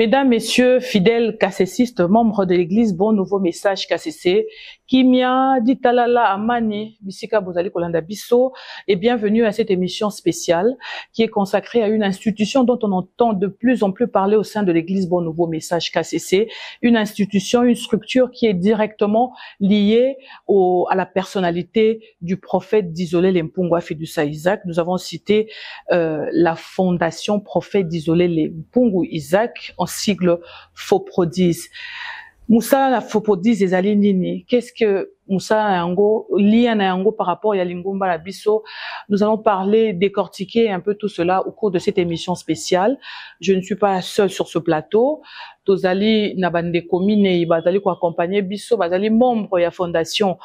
Mesdames, Messieurs, fidèles KCCistes, membres de l'Église, bon nouveau message KCC, Kimia, Ditalala, Amani, Bisika Bozali Kolanda Bisso, et bienvenue à cette émission spéciale qui est consacrée à une institution dont on entend de plus en plus parler au sein de l'Église, bon nouveau message KCC, une institution, une structure qui est directement liée à la personnalité du prophète d'Isolé Lempungwa Fidusa Isaac. Nous avons cité la fondation prophète d'Isolé Lempungu Isaac, en sigle Foprodis. Moussa la Foprodis ezali nini? Qu'est-ce que Moussa Nango lia Nango par rapport à Lingumba la Bisso? Nous allons parler, décortiquer un peu tout cela au cours de cette émission spéciale. Je ne suis pas seule sur ce plateau. Tozali nabande komine bazali ko accompagner Bisso, bazali membre ya fondation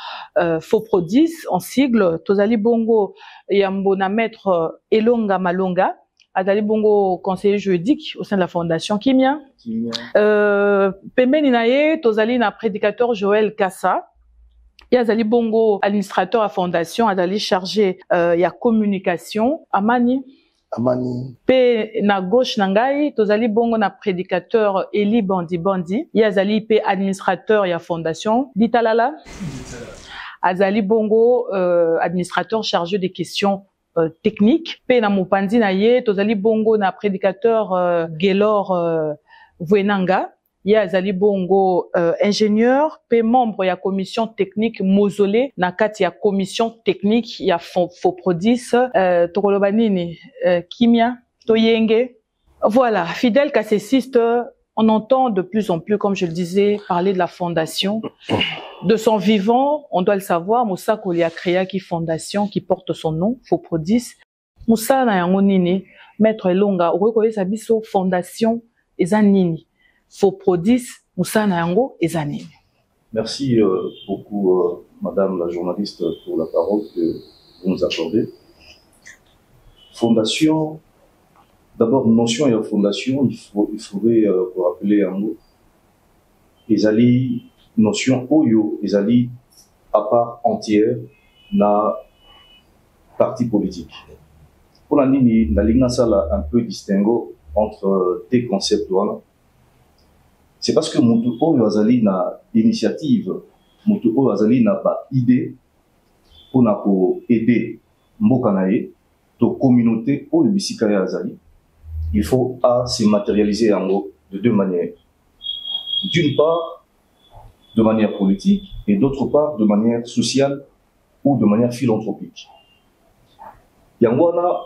Foprodis en sigle. Tozali bongo yambona maître Elonga Malonga. Adali Bongo, conseiller juridique au sein de la fondation Kimia. Pembeni naye, tozali na prédicateur Joël Kassa. Et Adali Bongo, administrateur à fondation, Adali chargé ya communication. Amani. Pe na gauche nangai, tozali Bongo na prédicateur Eli Bandi. Et Adali pe administrateur ya fondation. Ditalala. Adali Bongo, administrateur chargé des questions technique. Pe na mopandi na ye, tozali bongo na prédicateur Gelor Vwenanga. Ye azali bongo ingénieur, pe membre ya commission technique Mozolé, na kati ya commission technique ya Foprodis, tokoloba nini, Kimia, Toyenge. Voilà, fidèle KCCiste, on entend de plus en plus, comme je le disais, parler de la fondation. De son vivant, on doit le savoir, Moussa Kolia créa qui fondation qui porte son nom, Foprodis. Moussa na yango nini, maître Elonga, okoye sabiso fondation eza nini. Foprodis, Moussa na yango eza nini. Merci beaucoup, madame la journaliste, pour la parole que vous nous accordez. Fondation, d'abord, notion et fondation, il faudrait vous rappeler un mot. Ezali, notion oyo, ezali, à part entière, na parti politique. Pour la nini, la ligne sala un peu distinguo entre des concepts voilà. C'est parce que mutu oyo azali na initiative, mutu oyo azali na ba idée, pour na ko aider mboka na ye, to communauté oyo bisika ya azali. Il faut se matérialiser en gros de deux manières. D'une part, de manière politique, et d'autre part, de manière sociale ou de manière philanthropique. Yangwana,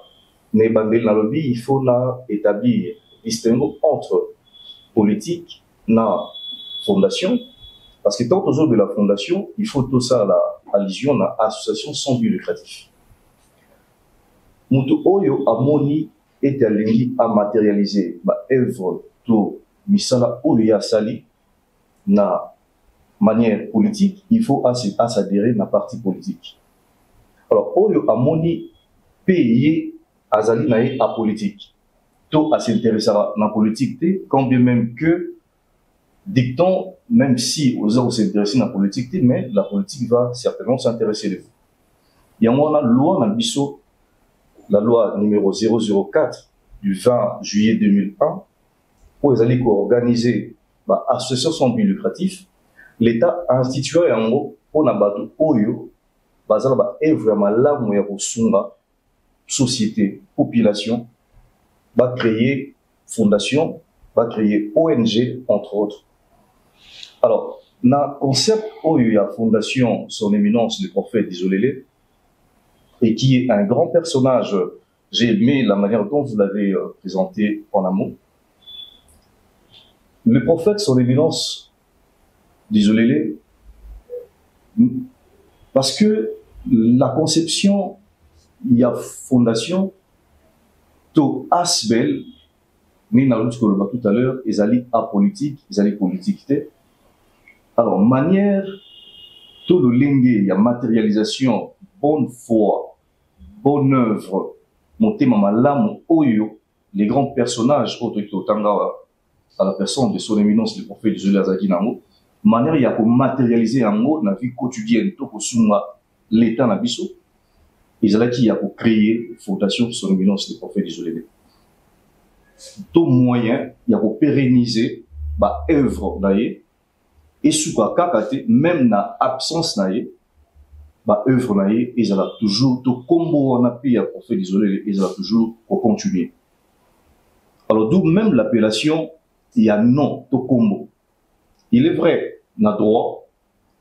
il faut établir distinguo entre politique et fondation, parce que tant aux autres de la fondation, il faut tout ça la allusion à l'association sans but lucratif. Mutu Oyo Amoni est à matérialiser ma œuvre to misala oya sali na manière politique, il faut s'adhérer na parti politique. Alors oyo amoni payer azali nae à politique. To à s'intéresser à la politique quand bien même que dictons même si aux autres s'intéresser à la politique mais la politique va certainement s'intéresser de vous. Il y a une loi dans biso, la loi numéro 004 du 20 juillet 2001, où ils allaient organiser l'association sans but lucratif, l'État a institué un mot pour n'abattre oyo, bazala est vraiment là où il y a société, population, va créer fondation, va créer ONG entre autres. Alors, dans le concept où il y a fondation, son éminence, le prophète d'Isolé, et qui est un grand personnage. J'ai aimé la manière dont vous l'avez présenté en amont. Le prophète, son éminence, d'Isolé, parce que la conception, il y a fondation, to asbel, ni na tout à l'heure, ils allaient apolitique, ils allaient politique. Alors, manière, tout le lingue, il y a matérialisation, bonne foi, bonne œuvre, monté mamalamu oyo, les grands personnages à la personne de son éminence, le prophète de Zolazaki Nango, manière il y a pour matérialiser en mot dans la vie quotidienne, tout pour l'état nabiso, ils allaient qui a pour créer fondation de son éminence, le prophète de Zolazaki. tout moyen, il y a pour pérenniser bah œuvre naïe et sous kakate même na absence naïe bah œuvre naïe ils ont toujours tout combo on a pu à pour faire isoler ils ont toujours pour continuer. Alors d'où même l'appellation il y a non tout combo. Il est vrai na droit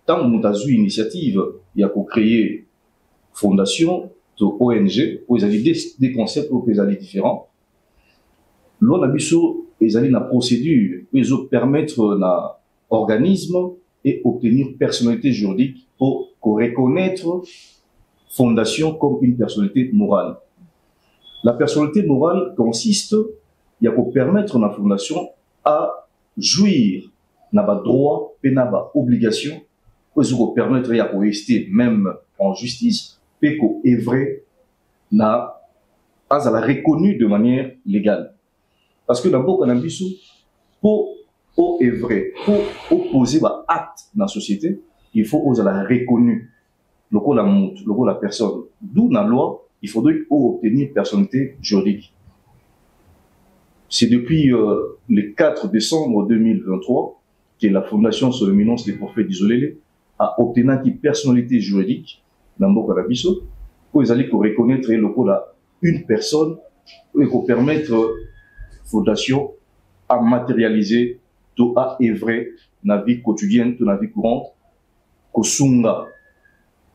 tant que nous avons une initiative il y a pour créer fondation de ONG où ils ont des concepts où ils ont différents. L'on a vu sur les années la procédure, ils ont permettre na organisme et obtenir personnalité juridique pour reconnaître fondation comme une personnalité morale. La personnalité morale consiste à permettre la fondation à jouir na ba droit et na ba obligation pour permettre à rester même en justice et qu'au est vrai na à la reconnue de manière légale. Parce que d'abord, on a vu pour est vrai, pour opposer un acte dans la société, il faut oser la reconnue, la personne. D'où dans la loi, il faudrait obtenir personnalité juridique. C'est depuis le 4 décembre 2023 que la Fondation sur l'éminence des prophètes d'Isolélé a obtenu une personnalité juridique dans le Canabiso pour les aller reconnaître une personne et pour permettre fondation à matérialiser tout à œuvrer dans la vie quotidienne, dans la vie courante, qu'au sunga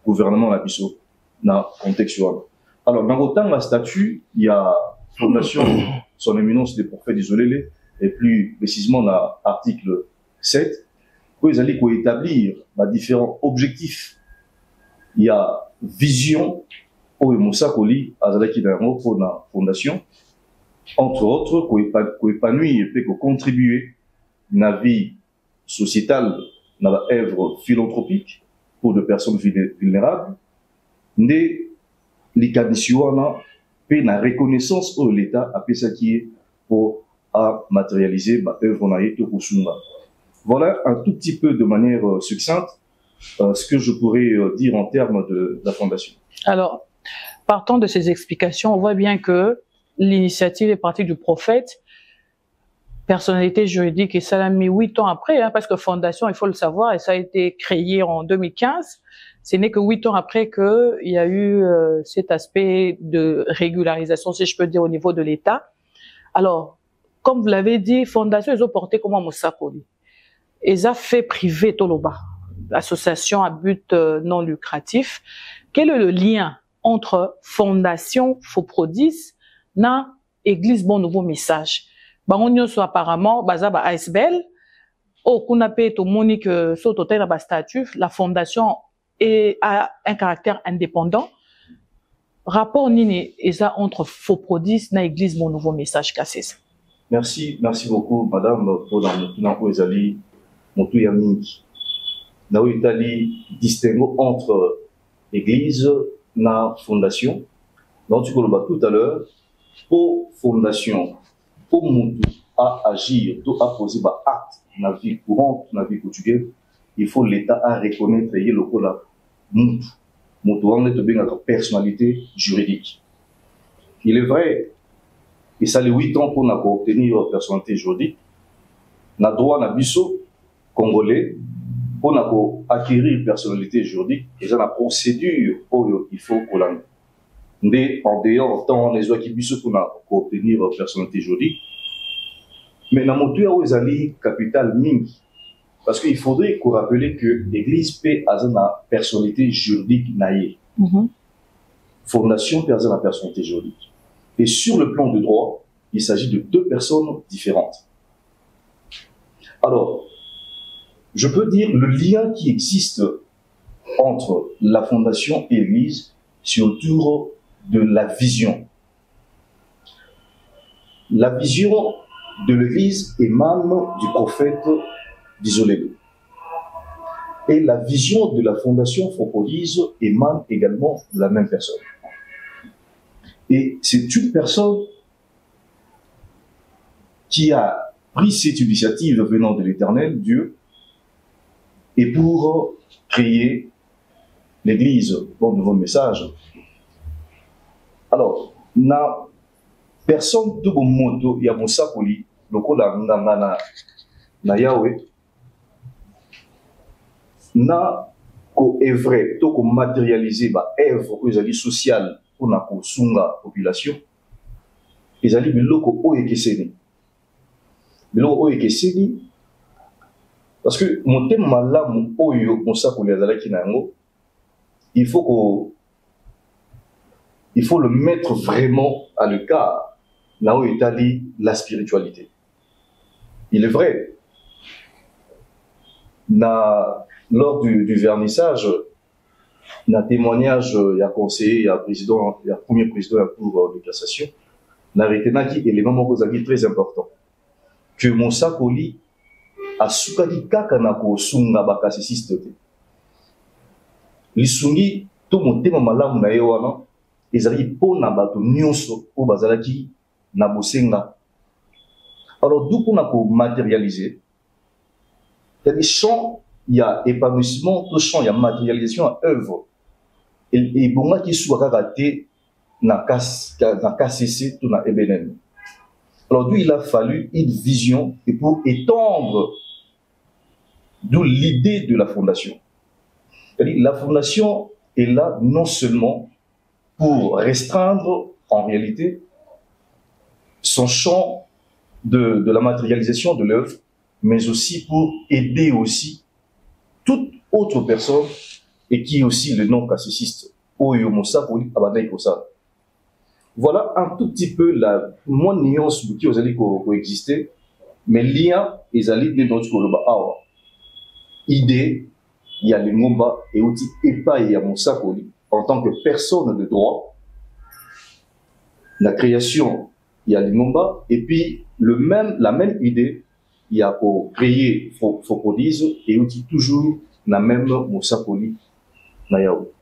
gouvernement la biso dans contextuel. Alors dans autant la statut, il y a fondation son éminence des prophètes d'Isolélé et plus précisément dans l'article 7 où ils allaient établir différents objectifs. Il y a vision au Moussa Koli Azalaki d'un pour la fondation. Entre autres, pour épanouir et pour contribuer à la vie sociétale, dans l'œuvre philanthropique pour des personnes vulnérables, les conditions et la reconnaissance de l'État à ça qui est pour matérialiser l'œuvre naïe de Kosunga. Voilà un tout petit peu de manière succincte ce que je pourrais dire en termes de la fondation. Alors, partant de ces explications, on voit bien que l'initiative est partie du prophète, personnalité juridique, et ça l'a mis 8 ans après, hein, parce que fondation, il faut le savoir, et ça a été créé en 2015. Ce n'est que 8 ans après qu'il y a eu cet aspect de régularisation, si je peux dire, au niveau de l'État. Alors, comme vous l'avez dit, fondation, ils ont porté comment Moussakoli. Ils ont fait privé Toloba, association à but non lucratif. Quel est le lien entre fondation Foprodis na Église Bon Nouveau Message? Bangonyo so apparemment bazaba ASBL au kunape to monique so total na ba statut la fondation a un caractère indépendant. Rapport nini eza entre Foprodis na Église Bon Nouveau Message Kasses. Merci beaucoup madame pour dans ezali motu ya mingi. Na o itali distinguo entre église na fondation. Donc tu le tout à l'heure pour fondation pour mutu à agir, à poser des actes dans la vie courante, dans la vie quotidienne, il faut l'État à reconnaître et le la mutu. Mutu en est bien notre personnalité juridique. Il est vrai, et ça les 8 ans pour obtenir une personnalité juridique, na droit na biso congolais pour acquérir une personnalité juridique, et ça la procédure il faut qu'on la en dehors tant les oies qui biso pour obtenir une personnalité juridique. Mais dans mon tour, ils allaient capital mingi. Parce qu'il faudrait qu'on rappelle que l'Église peut avoir une personnalité juridique naïe. Fondation peut avoir une personnalité juridique. Et sur le plan du droit, il s'agit de 2 personnes différentes. Alors, je peux dire le lien qui existe entre la fondation et l'Église sur autour de la vision. La vision de l'Église émane du prophète d'Isolélé. Et la vision de la fondation Foprodis émane également de la même personne. Et c'est une personne qui a pris cette initiative venant de l'Éternel, Dieu, et pour créer l'Église, Bon Nouveau Message. Alors, personne tout bon moto ya mosakoli lokola nganga na Yahweh na ko œuvre to ko matérialiser ba œuvre ko ezali sociale pour na ko sunga population ezali biloko oyo ekeseni parce que motema malamu oyo mosakoli azalaki na yango il faut le mettre vraiment à l'écart là où établit la spiritualité. Il est vrai, lors du vernissage, il y a témoignage, il y a conseiller, il y a président, il y a premier président de la Cour de cassation, il y a un élément très important. Que Monsakoli a soukadi kakanako sunga bakasisiste. Lisungi, tout mon thème malamu na yewana, ezali po na bato nyonso o bazalaki na bosenga. Alors d'où qu'on a pour matérialiser, il y a des champs, il y a épanouissement, tout champ, il y a matérialisation à œuvre. Et bon moi qui soit raté na KCC tout na EBNM. Alors d'où il a fallu une vision et pour étendre, d'où l'idée de la fondation. C'est-à-dire la fondation est là non seulement pour restreindre en réalité son champ de la matérialisation de l'œuvre, mais aussi pour aider aussi toute autre personne et qui est aussi le nom classiciste. Voilà un tout petit peu la moins nuance qui vous allez coexister, mais lien ils allaient de notre idée il y a les Ngomba et aussi Epa et Monsakoli en tant que personne de droit. La création, il y a les Ngomba et puis la même idée, il y a pour créer Fopodise et aussi toujours la même Monsakoli.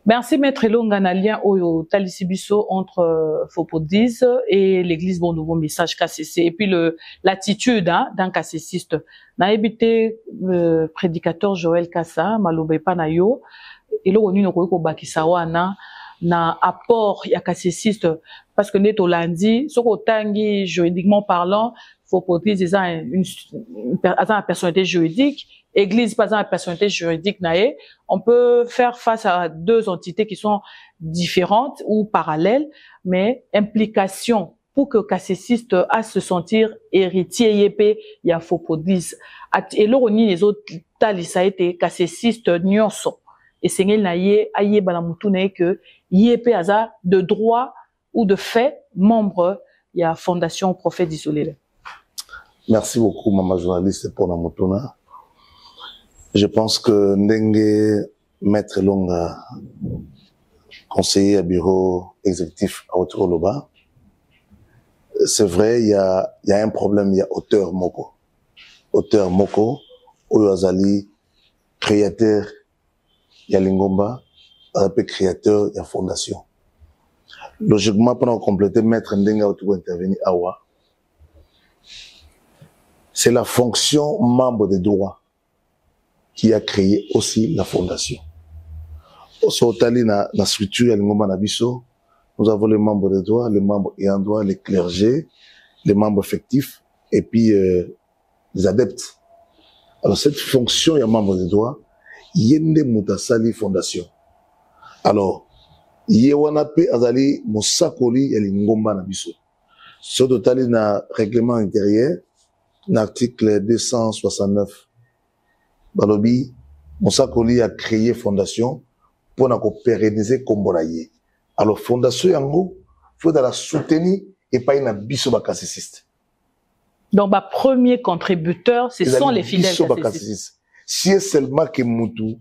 Merci Maître Elonga na lien au Talisibiso entre Fopodise et l'église Bon Nouveau Message KCC et puis l'attitude d'un KCCiste. Na évité le prédicateur Joël Kassa malobe pa na yo et lo oni no ko bakisa wana na apport ya KCCiste parce que neto lundi soko tangi juridiquement parlant Fopodise est une personnalité juridique. Église, pas une personnalité juridique, on peut faire face à deux entités qui sont différentes ou parallèles, mais implication pour que KCCiste a se sentir héritier yépé, il y a Fopodise. Et là, on y les autres tali ça a été KCCiste nyonso. Et c'est aye balamutune que yépé aza de droit ou de fait membre il y a Fondation Prophète d'Isolé. Merci beaucoup, maman journaliste, pour la motuna. Je pense que Ndenge Maître Elonga, conseiller à bureau exécutif à Otro-Loba, c'est vrai, il y a un problème, il y a auteur Moko. Auteur Moko, Oyazali, créateur, il y a Lingomba, après créateur, il y a fondation. Logiquement, pendant compléter Maître Ndenge Otro intervenir à Awa, c'est la fonction membre des droits qui a créé aussi la fondation. Au Sotali, na structure, nous avons les membres des droits, les membres ayant droit, les clergés, les membres effectifs, et puis les adeptes. Alors cette fonction, il y a membre des droits, Yende Mutasali Fondation. Alors, Yewanape Azali Mosakoli Yalingomba Nabiso. Ce total, na règlement intérieur, l'article 269. Balobi, Monsakoli a créé fondation pour pérenniser Komboraye. Alors, fondation yango, faut la soutenir et pas une biso bakasiciste. Donc, premier contributeur, ce sont les fidèles KCCistes. Si seulement que Moutou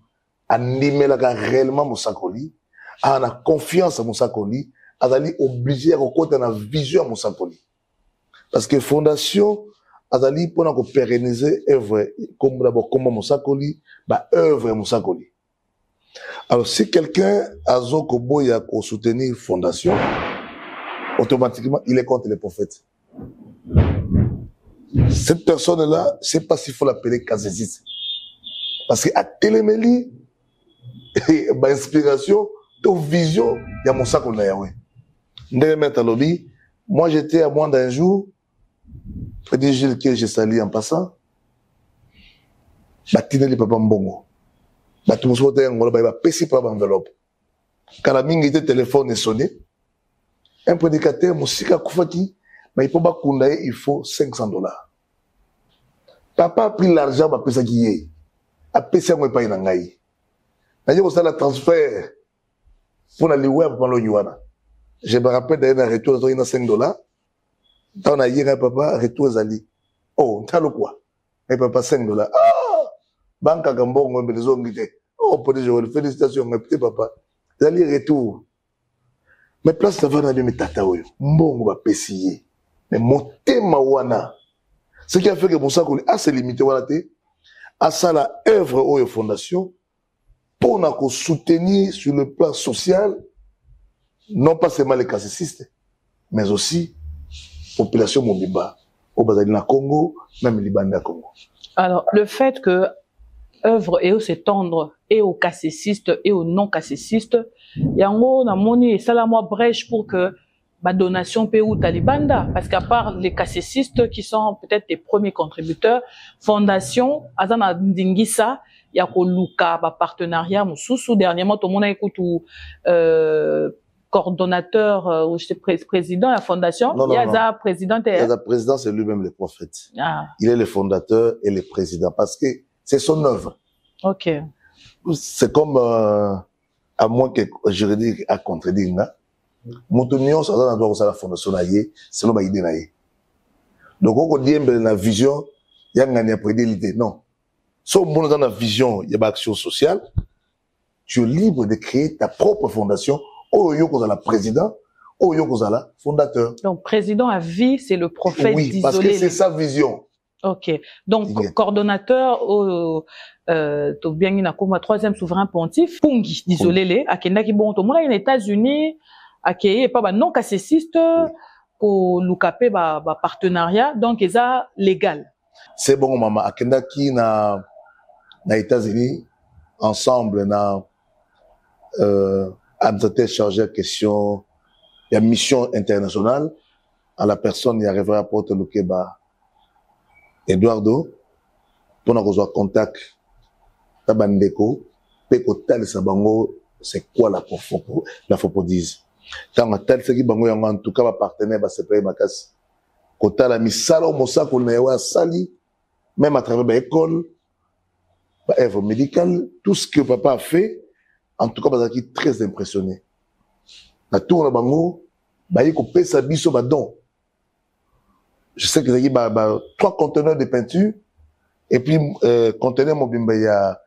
a animé réellement Monsakoli, a confiance à Monsakoli, a obligé à rencontrer la vision à Monsakoli. Parce que fondation, azali pona ko pérenniser œuvre comme d'abord comme Monsakoli œuvre Monsakoli. Alors si quelqu'un a zoko boya ko soutenir fondation, automatiquement il est contre les prophètes. Cette personne là, c'est pas s'il faut l'appeler KCCiste. Parce que à téléméli inspiration, to vision ya Monsakoli na Yahweh. Ndenge mettre lobby Moi, j'étais à moins d'un jour, prédigé lequel j'ai sali en passant. Batine les papa mbongo. Batum sote ngolo ba pesi pa enveloppe. Quand la mingi était téléphone est sonné, un prédicateur musika kufati, mais il peut pas kundaye, il faut $500. Papa a pris l'argent, ba pesa kiye. A pesa ngwe pa inangai. Na je ko sala transfert pour la liwe pa lo yuana. Je me rappelle d'un retour de $5. Dans la yéra papa retour zali. Oh, t'as quoi? Et papa $5. Ah! Banque à Gambon, mais les hommes disaient, oh, pour des jours, félicitations, mais petit papa. Zali retour. Mais place ça va dans mes tataouyo. Mbongo va pessier. Mais mon thème wana. Ce qui a fait que mon sac a se limité wana te. À ça la œuvre ou fondation. Pour nous soutenir sur le plan social. Non pas seulement les cassistes, mais aussi population Mobimba, au Bazalina Congo, même Libanda Congo. Alors, le fait que œuvre et s'étendre et aux cassistes et aux non-cassistes, il y a un mot, ça la moi brèche pour que ma donation paie ou Talibanda, parce qu'à part les cassistes qui sont peut-être les premiers contributeurs, fondation, Azana Ndingisa, il y a Luka, partenariat, Moussoussou, dernièrement, tout le monde a écouté coordonnateur ou président de la fondation. Non, il y a président. Le président, c'est lui-même le prophète. Ah. Il est le fondateur et le président parce que c'est son œuvre. Ok. C'est comme, à moins que juridique à contredire, mon union, ça doit avoir la fondation, c'est l'homme idée. Donc, on dit que la vision, il y a une prédélité. Non. Sauf que dans la vision, il y a une action sociale. Tu es libre de créer ta propre fondation. Oh, yo la président, oh, yo la fondateur. Donc, président à vie, c'est le prophète oui, d'Isolé. Parce que c'est sa vision. Ok. Donc, coordonnateur au, bien, il y a comme troisième souverain pontife, Pungi, d'Isolé, à Kenda qui bon, tout le monde, il y a États-Unis, à qui pas, non, cassiste, pour l'UKP, partenariat, donc, ils ont légal. C'est bon, maman, à Kenda qui na États-Unis, ensemble, Adjoint chargé à question, il y a mission internationale, à la personne, il y a révérend Porte Lukeba, Eduardo, pour nous avoir contact, Tabandeko, Pekotal Sabango, c'est quoi la fopodise? Quand on a tel qui bango en tout cas, partenaire, c'est pas ma casse. Kota la misalo, mosa, qu'on a sali, même à travers l'école, œuvre médicale, tout ce que papa a fait, en tout cas, je suis très impressionné. La tour de Bango, il y a sa biso badon. Je sais que il y a 3 conteneurs de peinture, et puis, conteneur mobimba, il y a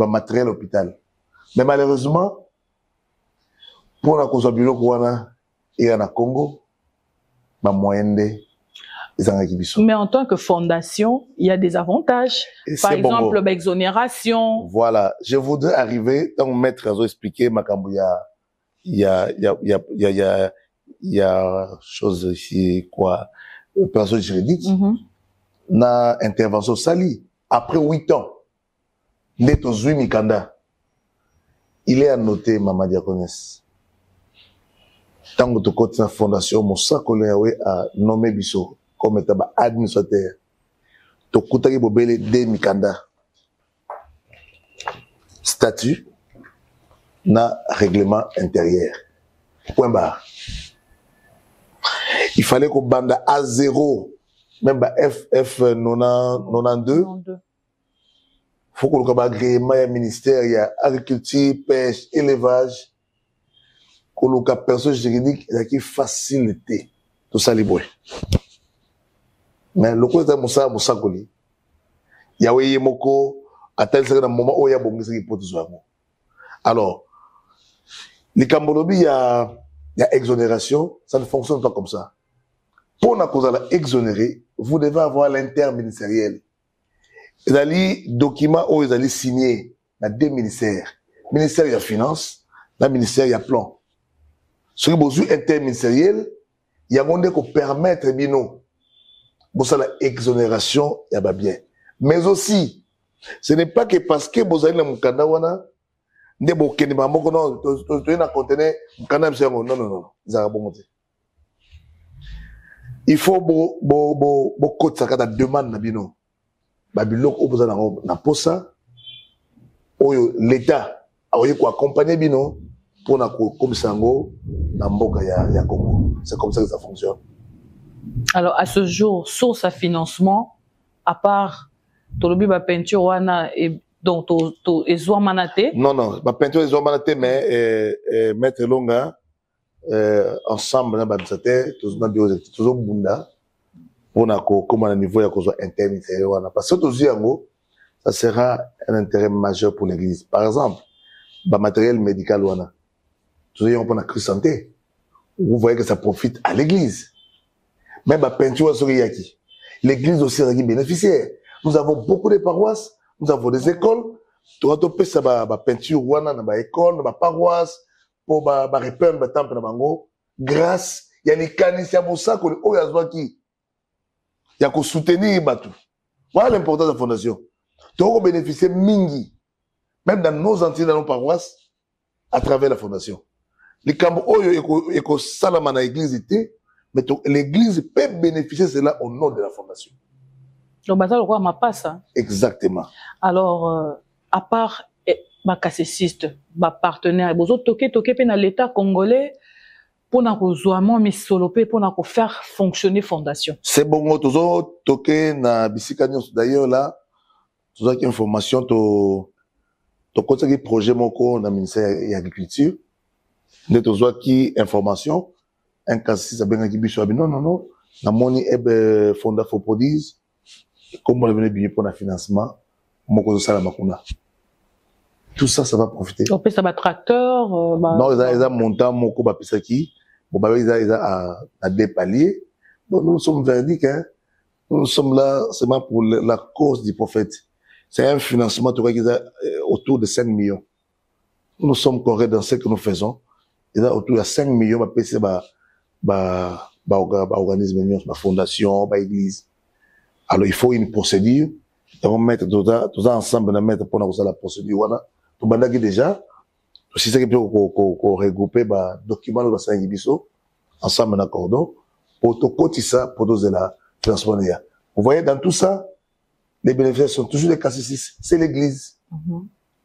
matériel hôpital. Mais malheureusement, pour la cause du Wana et en Congo, moyenne mais en tant que fondation, il y a des avantages. Par exemple, l'exonération. Voilà. Je voudrais arriver, tant maître a expliqué, il y a chose ici, quoi, opération juridique, na intervention sali. Après 8 ans, Neto Zui Mikanda, il est annoté, Maman Diakonès. Tant que tu côté la fondation, mon sac a nommé Bisso comme état administrateur. Tu côté Bobele de Mikanda. Statut na règlement intérieur. Point barre. Il fallait qu'on bande à 0, même FF 92. Faut qu'on ait agrément, il y a ministère, il y a agriculture, pêche, élevage. Qu'on ait personne juridique, il y a qui facilité. Tout ça, les bois. Mais le côté de Moussa Koli, il y a eu Moko, à tel moment où il y a bon, il peut tout alors, les Cambodobis, il y a exonération, ça ne fonctionne pas comme ça. Pour la cause à exonérer, vous devez avoir l'interministériel. Ils allaient documents où ils allaient signer dans 2 ministères. Le ministère, il y a finance, dans le ministère, il y a plan. Ce qui est besoin interministériel, il y a monde qui permettre, bino, pour ça, la exonération, il y a bien. Mais aussi, ce n'est pas que parce que vous avez le Mukanda wana, ne bokeni ba moko non, to na conteneur Mukanda mse ngo, non, ça va bon. il faut beaucoup de demande na bino babiloko opoza na posa oyo l'état aoye ko accompagner bino pour na ko komisango na mboka ya Congo. C'est comme ça que ça fonctionne. Alors à ce jour, source à financement à part tolobi ba peinture wana et donc to ezwa manate. Non, ba peinture ezwa manate mais maître Longa ensemble na ba ministère toujours bunda pour na ko comme à niveau ya ko interne wana parce que tozi yango ça sera un intérêt majeur pour l'église. Par exemple, ba matériel médical wana tozi yango pour la santé. Vous voyez que ça profite à l'église. Même la peinture sur Yaki. L'église aussi est bénéficiaire. Nous avons beaucoup de paroisses, nous avons des écoles. Tu vas topé ça ba peinture wana na ba école, na ba paroisse pour ba repeindre ba temple na bango. Grâce, il y a les canisiers pour ça que o yazwa qui il y a ko soutenir batu. Voilà l'importance de la fondation. Tu vas bénéficier mingi même dans nos entités dans nos paroisses à travers la fondation. Les cambo oyo eko salama na église était. Mais l'église peut bénéficier de cela au nom de la fondation. Donc, ça, le roi m'a pas ça. Exactement. Alors, à part ma cassessiste, ma partenaire, vous autres toquez dans l'État congolais pour nous misoloper, pour nous faire fonctionner fondation. C'est bon, tous autres toquez na bisikanios d'ailleurs là, tous autres information to conseiller projet moko na ministère de l'agriculture, ne tous autres qui information. Un cas si ça bien qui biso non la money fonda for produce comme on venait bien pour le financement moko sala makuna tout ça va profiter on peut ça va tracteur non ils a montant moko ba pesa qui bon ba ils a à deux paliers bon nous sommes verdict hein nous sommes là seulement pour la cause du prophète c'est un financement autour de 5 millions nous sommes corrects dans ce que nous faisons et là autour de 5 millions ba pesa organisme, ba fondation, ba église. Alors il faut une procédure. On va mettre tout ça ensemble, on va mettre pour la procédure. Voilà. Tout le monde déjà. Si c'est que qu'on regrouper ba documents de la biso ensemble en accord pour tout cotiser ça pour doser la financement. Vous voyez dans tout ça, les bénéficiaires sont toujours les cassistes. C'est l'église.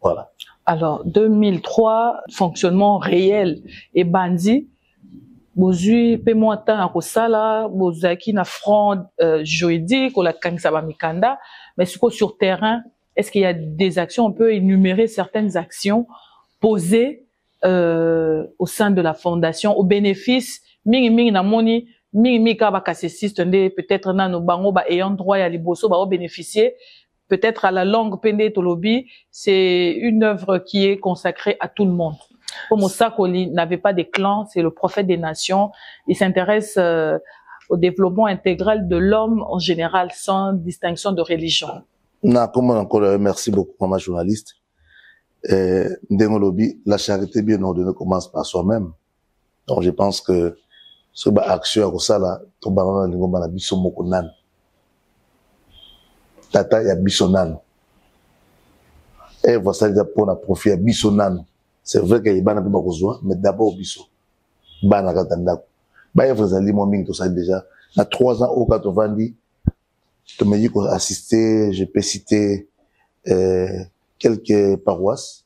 Voilà. Alors 2003, fonctionnement réel et bandit. Bozui paiement temps à kosala bozaki na front juridique ou la kangsaba mikanda mais sur terrain est-ce qu'il y a des actions on peut énumérer certaines actions posées au sein de la fondation au bénéfice mingi na moni mingi ka ba cassessiste peut-être na no bango ba ayant droit ya liboso ba bénéficier peut-être à la longue pende tolobi c'est une œuvre qui est consacrée à tout le monde. Comme Osakoli n'avait pas de clan, c'est le prophète des nations. Il s'intéresse au développement intégral de l'homme en général, sans distinction de religion. Comme encore, merci beaucoup, maman journaliste. Ndengolobi, la charité bien ordonnée commence par soi-même. Donc je pense que ce action à ça là, tout banana lingoma na biso moko nan. Tata ya biso nan. Et voici déjà pour la profit ya biso nan. C'est vrai qu'il y a des gens mais d'abord au biso. Bana katanda. Bah, vous allez mon ming tout ça déjà. À 3 ans au 90, tu me dis qu'on assisté, je peux citer quelques paroisses.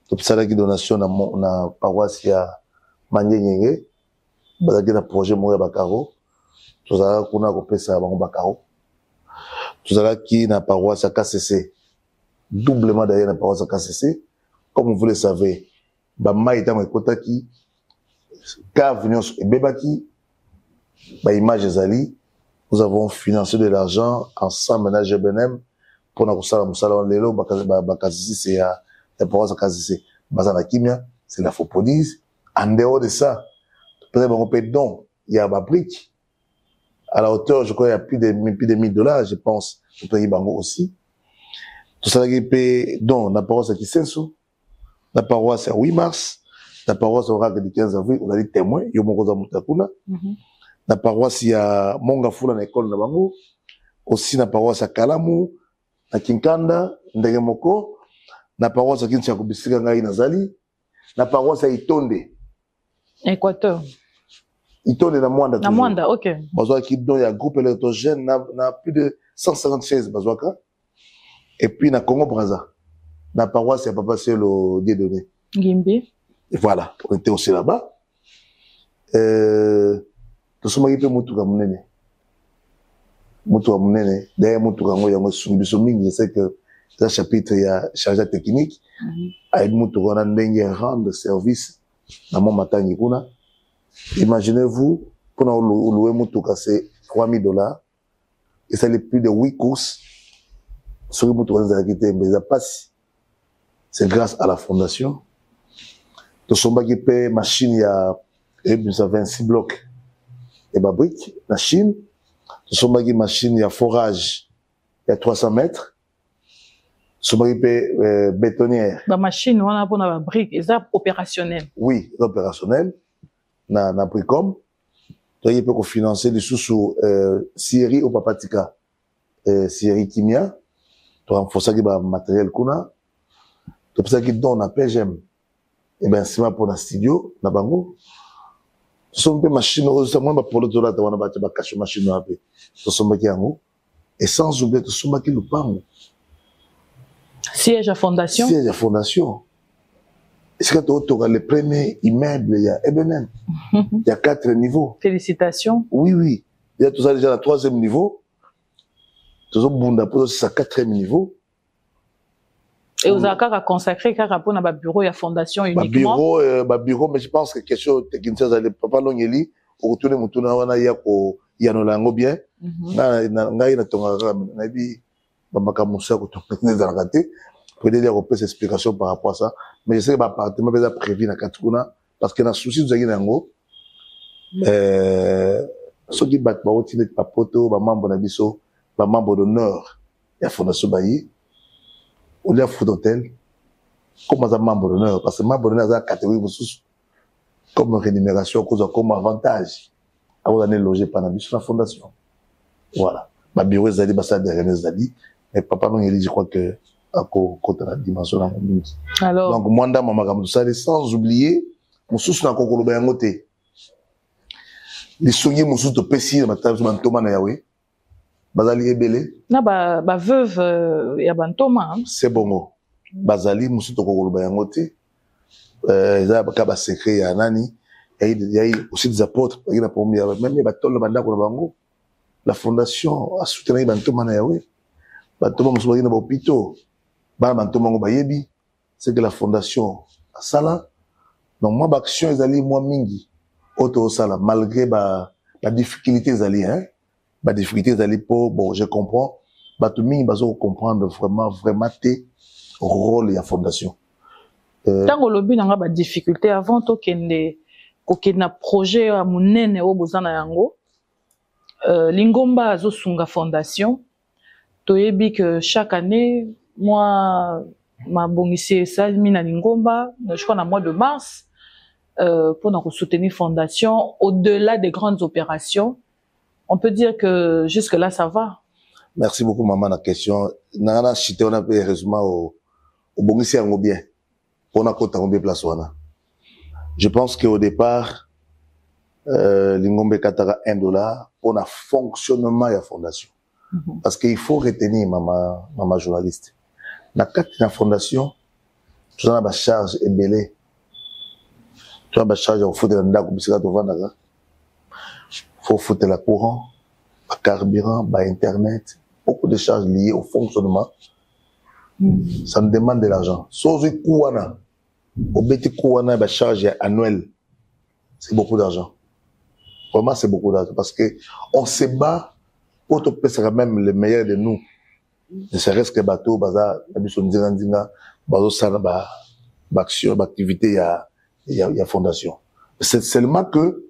Tout ça là qui donation na paroisse il y a Manyenyenge. Bah, il y a un projet Moya Bakaro. Tout ça là qu'on a coupé ça avant Bakaro. Tout ça là qui na paroisse à KCC. Doublement d'ailleurs na paroisse à KCC. Comme vous le savez, Maïta Mekotaki, Kavnyos et Bebaki, Image Zali, nous avons financé de l'argent ensemble à GBNM pour nous faire un Lelo, Bakazisi, c'est la paroisse à Kazisi, Bazana Kimia, c'est la Fopodise. En dehors de ça, peut-être qu'on peut donc, il y a ma brique. À la hauteur, je crois, il y a plus de $1,000, je pense, au pays Bango aussi. Tout ça, qui peut donc, la paroisse à Kisensu. La paroisse à 8 mars, la paroisse au RAC du 15 avril, on a dit témoin, Yomokoza Mutakuna. La paroisse il y a Mongafula na école na bango, aussi la paroisse à Kalamu, na Kinkanda, Ndegemoko, la paroisse à Kinshakubisika ngai nazali, la paroisse à Itonde. Équateur. Il tourne dans Mwanda. Na Mwanda, ok. Bazwa qui donne un groupe électrogène, n'a plus de 156 Bazwaka. Et puis, na Congo Brazza. La paroisse, il n'y a pas passé le Dieudonné. Gimbi. Et voilà, on était aussi là-bas. Nous sommes arrivés à Moutoura Mounene. Moutoura Mounene. D'ailleurs, Moutoura Mounene, je sais que dans le chapitre, il y a chargé technique. Avec Moutoura, on a un rendre service dans mon matin. Imaginez-vous, pour nous louer Moutoura, c'est $3,000. Et ça, les plus de 8 courses. Sur Moutoura, mais ça passe. C'est grâce à la fondation. Nous sommes qui paye machine, il y a 26 blocs et briques. La Chine. Nous sommes qui machine, il y a forage, il y a 300 mètres. Nous sommes qui paye bétonnière. La machine, on a pour la brique, et ça opérationnel. Oui, opérationnel. Na Bricom. Il peut financer des sous Syrie au Papatika. Syrie Kimia. Tu renforces qui va matériel kuna. C'est pour ça qu'ils donnent un PGM. Et bien, c'est pour un studio, na bango. Ce sont des machines, heureusement, pour le dollar, on a des caches machines, ce sont des yango. Et sans oublier, ce sont des loupango. Siège à fondation. Siège à fondation. Est-ce que tu as le premier immeuble, il y a Ebenen. Il y a 4 niveaux. Félicitations. Oui, oui. Il y a tout ça déjà à 3e niveau. Tout ça, Bunda, pour ça, 4e niveau. Et vous avez consacré car rapport à un bureau et à fondation uniquement. Bureau, mais je pense que question technique, ça allait pas longeli. Au retour de Moutouna, on a y a no lango bien. Ngai na tonga na bi bamaka musa ko tonga na raté. Pour aider à ces explications par rapport à ça. Mais je sais que ma partenaire déjà prévu na Katuna parce que na souci nous avons nango. Ceux qui battent ba otine papoto, ba membre na biso, ba membre d'honneur ya fondation Bayi. Ou les food hôtel, comme un membre d'honneur, parce que membre d'honneur, c'est une catégorie comme rémunération, comme avantage. À vous allez loger pendant la fondation. Voilà. Ma bureau, c'est des mais papa, non, je crois que, à côté de la dimension, alors. Donc, moi, dans ma gamme, sans oublier, mon sous, n'a qu'au colombien à côté. Les soignés, mon sous, de pessi, ma table, ma toma, na yawe. Bazali ebele. Na ba veuve ya bantoma. C'est bon. Bazali musu to ko ba yango te. Za ba ka ba secret ya nani. Il y a aussi des apôtres, il y a pour même ba tolo banda ko bango. La fondation a soutenu bantoma na yawe. Bantoma musu ba na hôpitaux. Ba bantoma ngo ba yebi. C'est que la fondation a sala. Donc moi ba action ezali moi mingi. Auto sala malgré la difficulté ezali hein. La difficulté d'aller pour, bon, je comprends, tout le monde va comprendre vraiment tes rôles et la fondation. Tant que l'objet n'a pas de difficulté avant tout qu'il y a projet à monene au bozana yango, l'ingomba azo sunga fondation, toyebi que chaque année, moi, ma bongisi ça mina l'ingomba, je crois dans mois de mars, pour nous soutenir fondation au-delà des grandes opérations. On peut dire que jusque-là, ça va. Merci beaucoup, maman, la question. Nana, chité, on a fait heureusement au Bongisi en bien. On a compté en bien place. Je pense qu'au départ, l'ingombe katara $1 pour le fonctionnement de la fondation. Parce qu'il faut retenir, maman journaliste. Dans la fondation, tu as une charge ébélée. Tu as une charge au foot de la faut foutre la courant, le carburant, l'internet, beaucoup de charges liées au fonctionnement. Ça me demande de l'argent. Sauf que Kouana, au BT Kouana, la charge annuelle, c'est beaucoup d'argent. Vraiment, c'est beaucoup d'argent parce que on se bat pour te passer même le meilleur de nous. Ne serait-ce que bateau, bazar, la mission d'Inga, bateau, ça, action, activité, il y a fondation. C'est seulement que,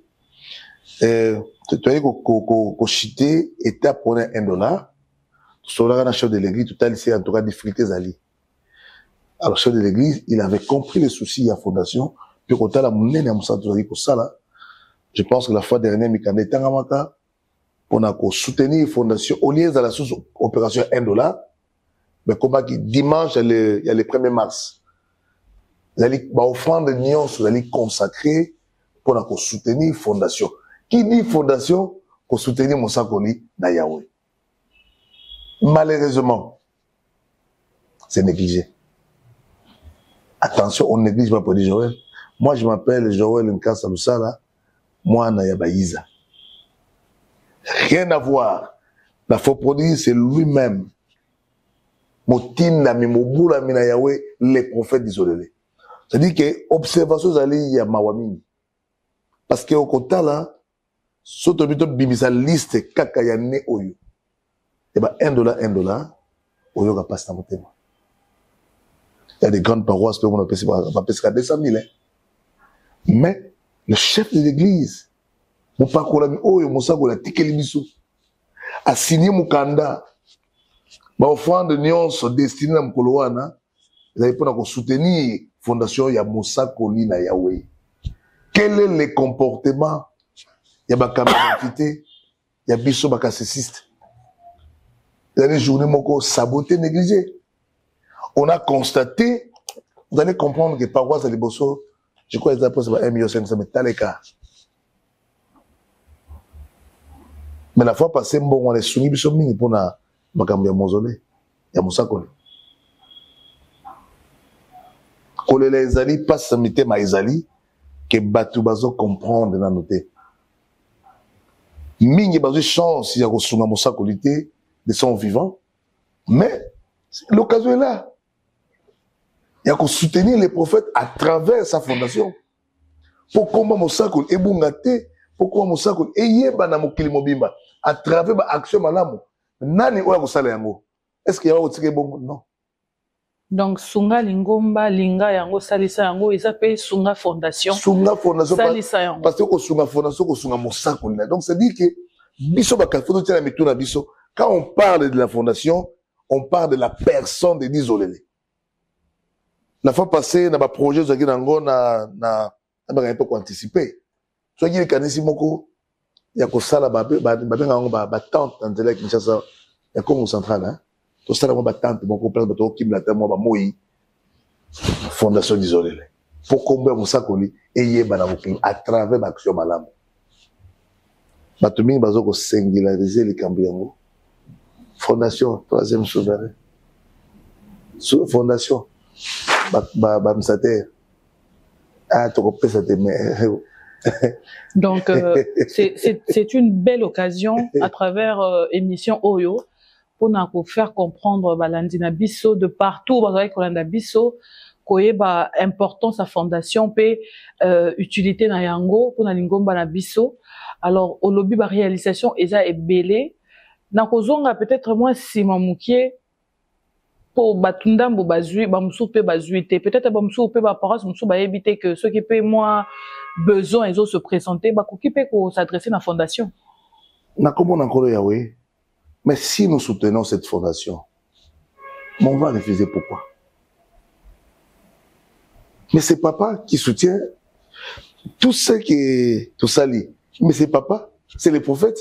tu as dit qu'au chité, État prenait $1. Sur la chef de l'église, tout à l'heure, en tout cas, difficultés ali. Alors, chef de l'église, il avait compris les soucis à la fondation, puis quand la monnaie, je pense que la fois dernière, Mikane Tangamaka, pour soutenir la fondation, au lieu de la sous opération $1, mais comme dimanche, il y a le 1er mars. Vous allez, offrande de Nyon, vous allez consacrer pour soutenir la fondation. Qui dit fondation pour soutenir Mosakoli na Yahweh? Malheureusement, c'est négligé. Attention, on néglige pas pour dire Joël. Moi, je m'appelle Joël Nkasa Lusala, moi, Nayabaïza. Rien à voir. La faux produit, c'est lui-même. Motina, Mimobula, Mina Yahweh, les prophètes d'Isolélé. C'est-à-dire que observation, il y a Mawamini. Parce qu'au côté là, surtout bimisa liste kakayane oyo. Et ben $1, oyo va passer dans mon témoin. Il y a des grandes paroisses que on appelle ça 200 000. Mais le chef de l'église, mon parcours oyo Mosakola tikelibiso, a signé Mukanda, ma offrande nyonso destinée à Mkolowana, ils avaient pour soutenir fondation ya Mosakoli na Yahweh. Quel est le comportement? Il y a des identité, il y a des cassistes. Il y a des journées moko sabotées, négligées. On a constaté, vous allez comprendre que paroisse à Liboso, je crois que les apôtres, c'est 1 500 000, t'as les cas. Mais la fois passée, bon, on est soumis pour na makambi ya mausolée, ya Mosakoli. Kolele ezali, pas samité ma ezali, que batu bazo comprendre na noté. Mingi bazo chance ya kosunga Mosakoli te de son vivant, mais l'occasion est là. Il y a qu'on soutenir les prophètes à travers sa fondation. Pourquoi Mosakoli ebungate, pourquoi Mosakoli eyeba na mokili mobimba à travers ba action malamu. Nani oya kosala yango? Est-ce qu'il y a otike bongo? Non. Donc sunga lingomba linga yango salisa yango isa pe sunga fondation. Sunga fondation salisa yango. Parce que ko sunga fondation ko sunga Mosakoli. Donc c'est dire que biso ba kafoto tela metuna biso. Quand on parle de la fondation, on parle de la personne de Nizolele. La fois passée, na ba projet zaki nango na ba peu anticiper. Soit qui kanisi moko ya ko sala ba nango ba tante dans la Kinshasa ya Congo central hein. To sala ba tante moko place ba to kimla tamo ba moyi fondation Nizolele. Pour combien Mosakoli eyeba na mokili à travers l'action malamu. Batuming bazo ko singulariser les cambiango. Fondation, troisième souverain. Fondation. Donc, c'est une belle occasion à travers émission Oyo pour nous faire comprendre Balandina Bisso de partout, Balandina Bisso, koyeba importance à fondation pe utilité na yango pour na lingomba na Bisso. Alors, au lobby ba réalisation eza ebelé. Na kozonga peut-être moins si mamukie pour batunda mbo bazui ba musu pe bazuité peut-être ba musu pe ba paroisse musu ba éviter que ceux qui paient moins besoin ils ont se présenter ba koki pe ko s'adresser na fondation na comment encore Yahweh. Mais si nous soutenons cette fondation, on va refuser pourquoi? Mais c'est papa qui soutient tout ce qui est tout ça li. Mais c'est papa, c'est les prophètes,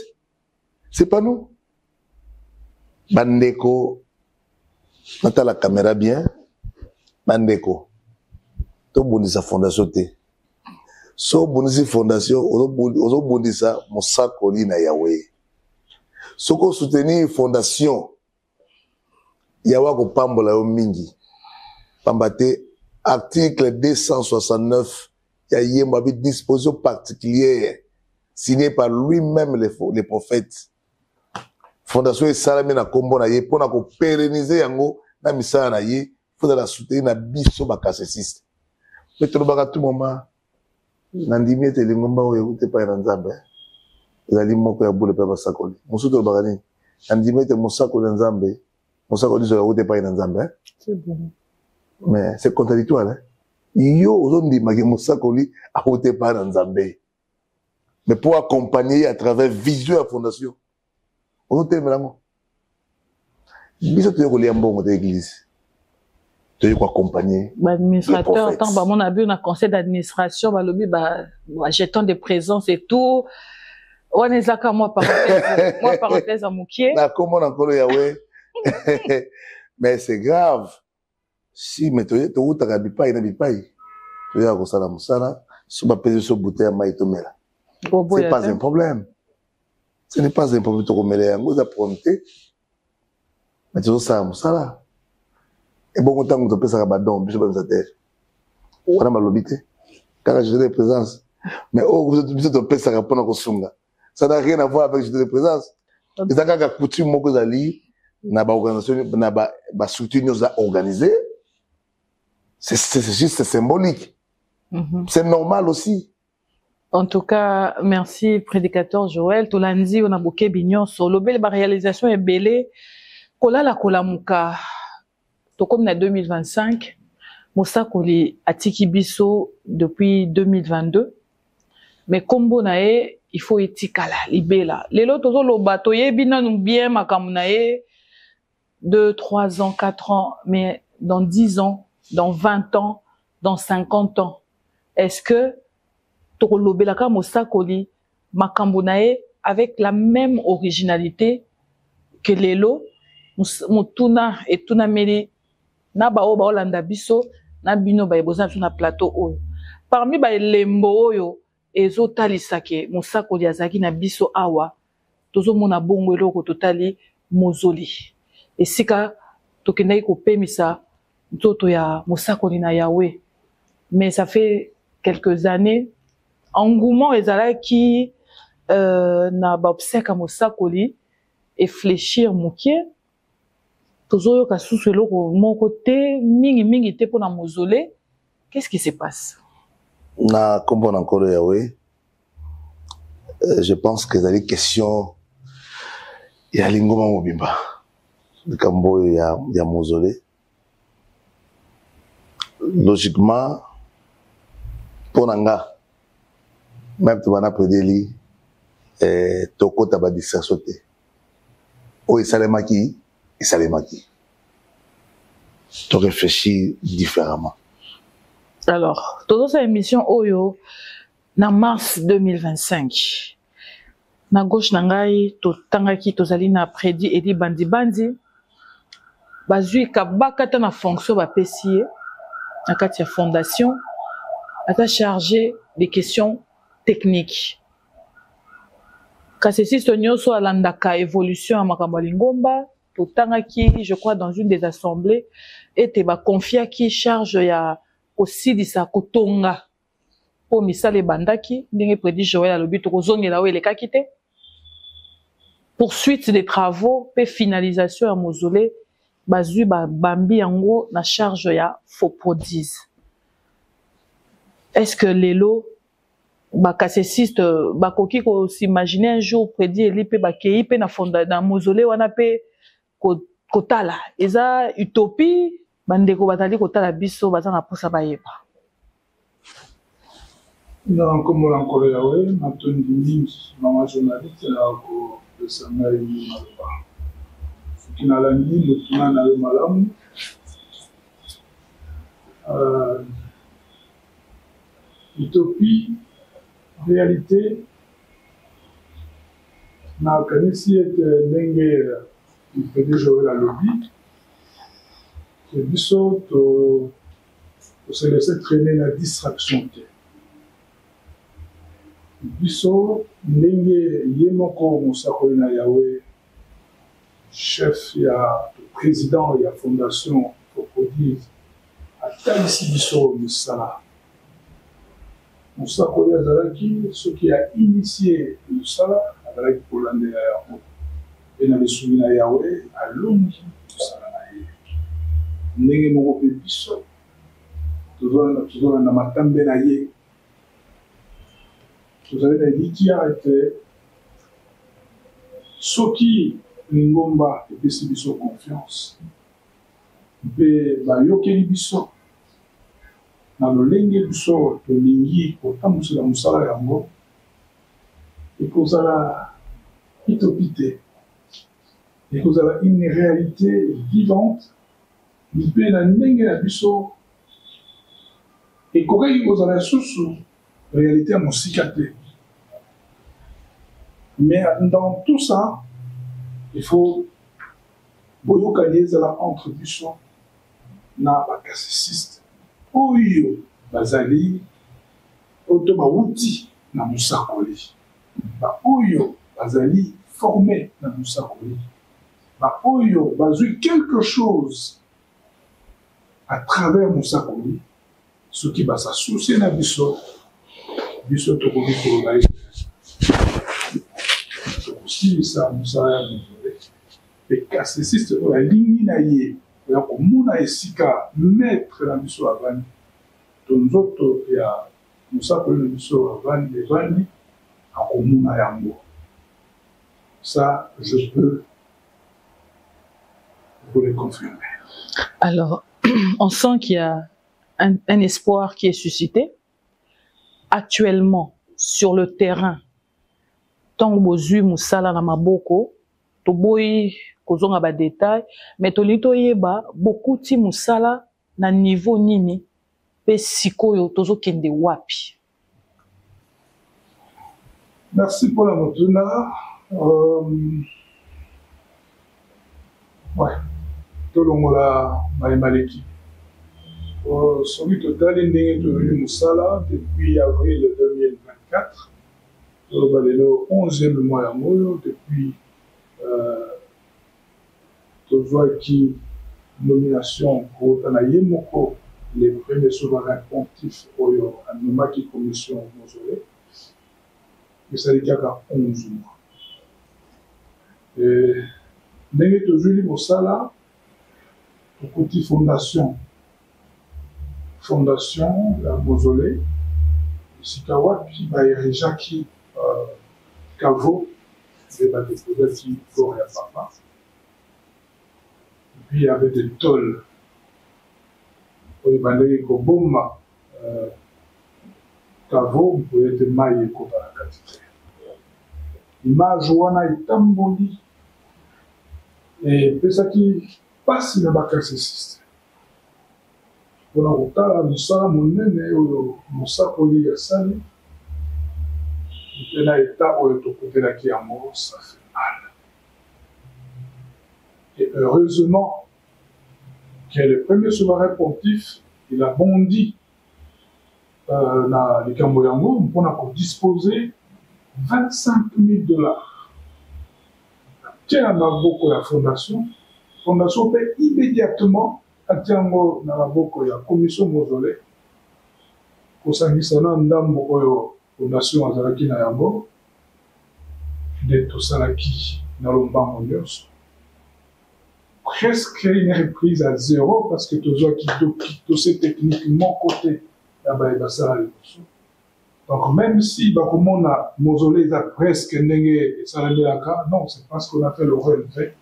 c'est pas nous. Bandeko, nata la caméra bien, Bandeko, to bondisa fondation te. So bondisa fondation, ozo bondisa Mosakoli na Yahweh. So ko soutenir fondation, Yahweh ko pambola yo mingi. Pambate, article 269, il y a une disposition particulière signée par lui-même les prophètes. Fondation et salami na kombo na ye pour na ko pérenniser yango na misala na ye faut la soutenir na biso ba cassiste mais to baka tout moment na ndimi te lingomba oyo te pa na nzambe ezali moko ya bule pe basakoli mosuto baka ni na ndimi te mosakoli nzambe mosakoli zo ya te pa na nzambe c'est bon mais c'est contradictoire hein yo ozondi maki mosakoli a te pa na nzambe mais pour accompagner à travers vision à fondation. On te melango. Biso te ko liambongo de l'église. Te ko accompagner. L'administrateur tant ba mon abi na conseil d'administration ba lobi ba jeton de présence et tout. On est là comme moi parenthèse à Moukié. Na comment encore Yahweh. Mais c'est grave. Si mais te utaka bipai na bipai. Tu ya ko sala musala, so ba peser so bouteille mai to mela. C'est pas un problème. Ce n'est pas un problème de remettre vous avez prompté. Mais tu sais ça là. Et bon autant que tu peux ça badon, je pense à terre. On a malobité. Car je de présence. Mais oh vous êtes ça répondre au sunga. Ça n'a rien à voir avec de présence. Et ça quand coutume moko zali na ba organisation na ba structure nous a organisé. C'est juste symbolique. C'est normal aussi. En tout cas, merci, prédicateur Joël. Tolandi, on a bouquet bignon solo. Belle réalisation est belle. Kola la kola muka. To comme na 2025. Moussa Koli atiki biso depuis 2022. Mais kombo nae, il faut etikala, libela. Lelo tozo lo bato yebina nou bien makamunae. 2, 3 ans, 4 ans, mais dans 10 ans, dans 20 ans, dans 50 ans. Est-ce que Torolobelaka Mosakoli Makambunae avec la même originalité que Lelo, Mutuna et Tunameli, Nabao Baolanda Biso, Nabino Baibozan sur un plateau haut. Parmi les Mboyo et Zotalisake, Mosakoli Azaki na Biso Awa, Tozo Mona Bongwelo Totali Mozoli. Et si ka Tokenai Kopemisa, Toto ya Mosakoli na Yahweh. Mais ça fait quelques années, engouement ezala qui na ba obsèque Mosakoli et fléchir mokie tozo yo ka suselo ko mon côté mingi te pona mausolée. Qu'est-ce qui se passe? Na comprendre encore Yahweh. Je pense que les questions il y a l'ingoma mobimba le cambo il y a mausolée. Logiquement pour nanga même tu vas n'apprendre li toko tabadi sauter o isalemaki tu réfléchis différemment. Alors toute cette émission oyo na mars 2025 na gauche nangai to tangaki tozali na prédit edi bandi bazui kabaka ta na fonction ba pesier na kati ya fondation ata chargé des questions techniques. Kasi si sonyoso alandaka évolution à makambo lingomba, totangaki, je crois, dans une des assemblées, et te ba confia qui charge ya aussi di sa kotonga. Po misale bandaki, ndenge prédit Joël alobi to kozongela we lekaki te. Poursuite des travaux, pe finalisation à mausolée, bazui ba bambi yango na charge ya Foprodise. Est-ce que Lelo bakassiste bakoki ko s'imaginer un jour prédit elipe bakei pe na fonda na mausolée wana pe kotala eza utopie bandeko batali kotala biso bazana posa bayeba na comme encore Yahweh Anthony Mingi mama journaliste na ko de Samuel Malba kinalandi mutuna na le malamu utopie réalité na kanisi et ndenge il peut déjà jouer la lobby que biso to se laisser traîner la distraction biso ndenge yemoko Mosakoli na Yahweh chef ya président ya fondation Foprodise atalisi biso misala Mosakoli azalaki ce qui a initié le sala azalaki kolandela yango pe na lisumu na Yahweh alongi tosala na ye ndenge moko mpe biso tozolanda matambe na ye tozali na likia ete soki lingomba epesi biso confiance mpe bayokeli biso na lolenge biso tolingi kotambusela mosala yango ekozala utopie te ekozala une réalité vivante mpe na ndenge na biso ekokaki kozala lisusu réalité ya mosika te mais dans tout ça il faut boyokani ezala entre biso na bakassiste oyo bazali oyo to bawuti na musakoli. Ba oyo bazali formé na musakoli. Ba oyo bazui quelque chose à travers musakoli. Ce qui va s'associer na biso to ko ko ba aussi ça musala et cassiste la ligne na ye ya ko muna esika mettre na biso avani to nzoto ya musakoli na biso avani a ko muna yango. Ça je peux vous le confirmer. Alors on sent qu'il y a un espoir qui est suscité. Actuellement, sur le terrain, tant que vous musala na maboko, to boy kozonga ba détail, mais to lito yeba beaucoup ti musala na niveau nini pe sikoyo tozo kende wapi. Merci pour la motuna. Ouais, to longola maleki. Celui total est né de Moussala depuis avril 2024. Le 11e mois à Moyo, depuis qui nomination pour Tanayemoko, les premiers souverains pontifs Oyo, à Nomaki Commission Mausolée. Et ça dit qu'il y a 11 mois. Et né de Moussala, pour côté fondation la mausolée Sikawa puis Jackie Kavo des bâtiments Gloria Papa. Puis il y avait des tôles pour les bandits Koboma Kavo pour être maillé comme la cathédrale. L'image wana itamboli et c'est ça qui passe dans la cassiste. Pour la musala monene oyo musakoli ya sali na état oyo tokotela ki yango ça fait mal. Et heureusement que le premier souverain pontife il a bondi na likambo yango mpona kodisposer $25,000 tia na maboko ya fondation paie immédiatement atiango na maboko ya commission mausolée kosangisa na ndambo oyo fondation azalaki na yango nde tosalaki na lombango nyonso presque une reprise à zéro parce que tozwaki tose techniquement côté ya basala liboso. Donc même si bakomona mausolée eza presque ndenge esalamelaka, non, c'est parce qu'on a fait le relevé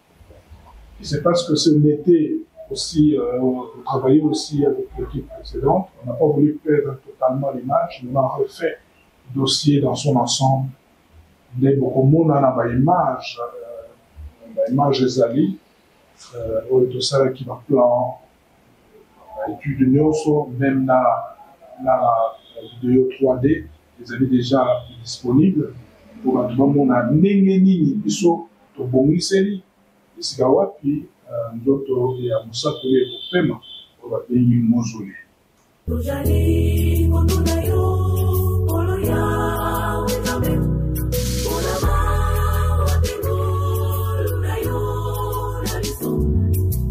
et c'est parce que ce n'était aussi, on travaillait aussi avec l'équipe précédente. On n'a pas voulu perdre totalement l'image, mais on a refait le dossier dans son ensemble. Dès qu'on a une image Zali, tout ça qui va plan, étude de Nyoso, même la vidéo 3D, ils avaient déjà disponibles. Pour un moment, on a Nengeni, Biso, Tobongiseli, Sikawa, puis ndoto ya musakoli kopema kwa babengi mausolée. Tujali konduna yo polo ya wetabe olama watengo luna yo na biso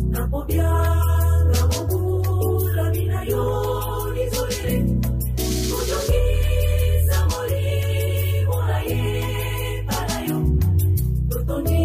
na pobia na mobu la bina yo nisolele tujoki samori molaye para yo totoni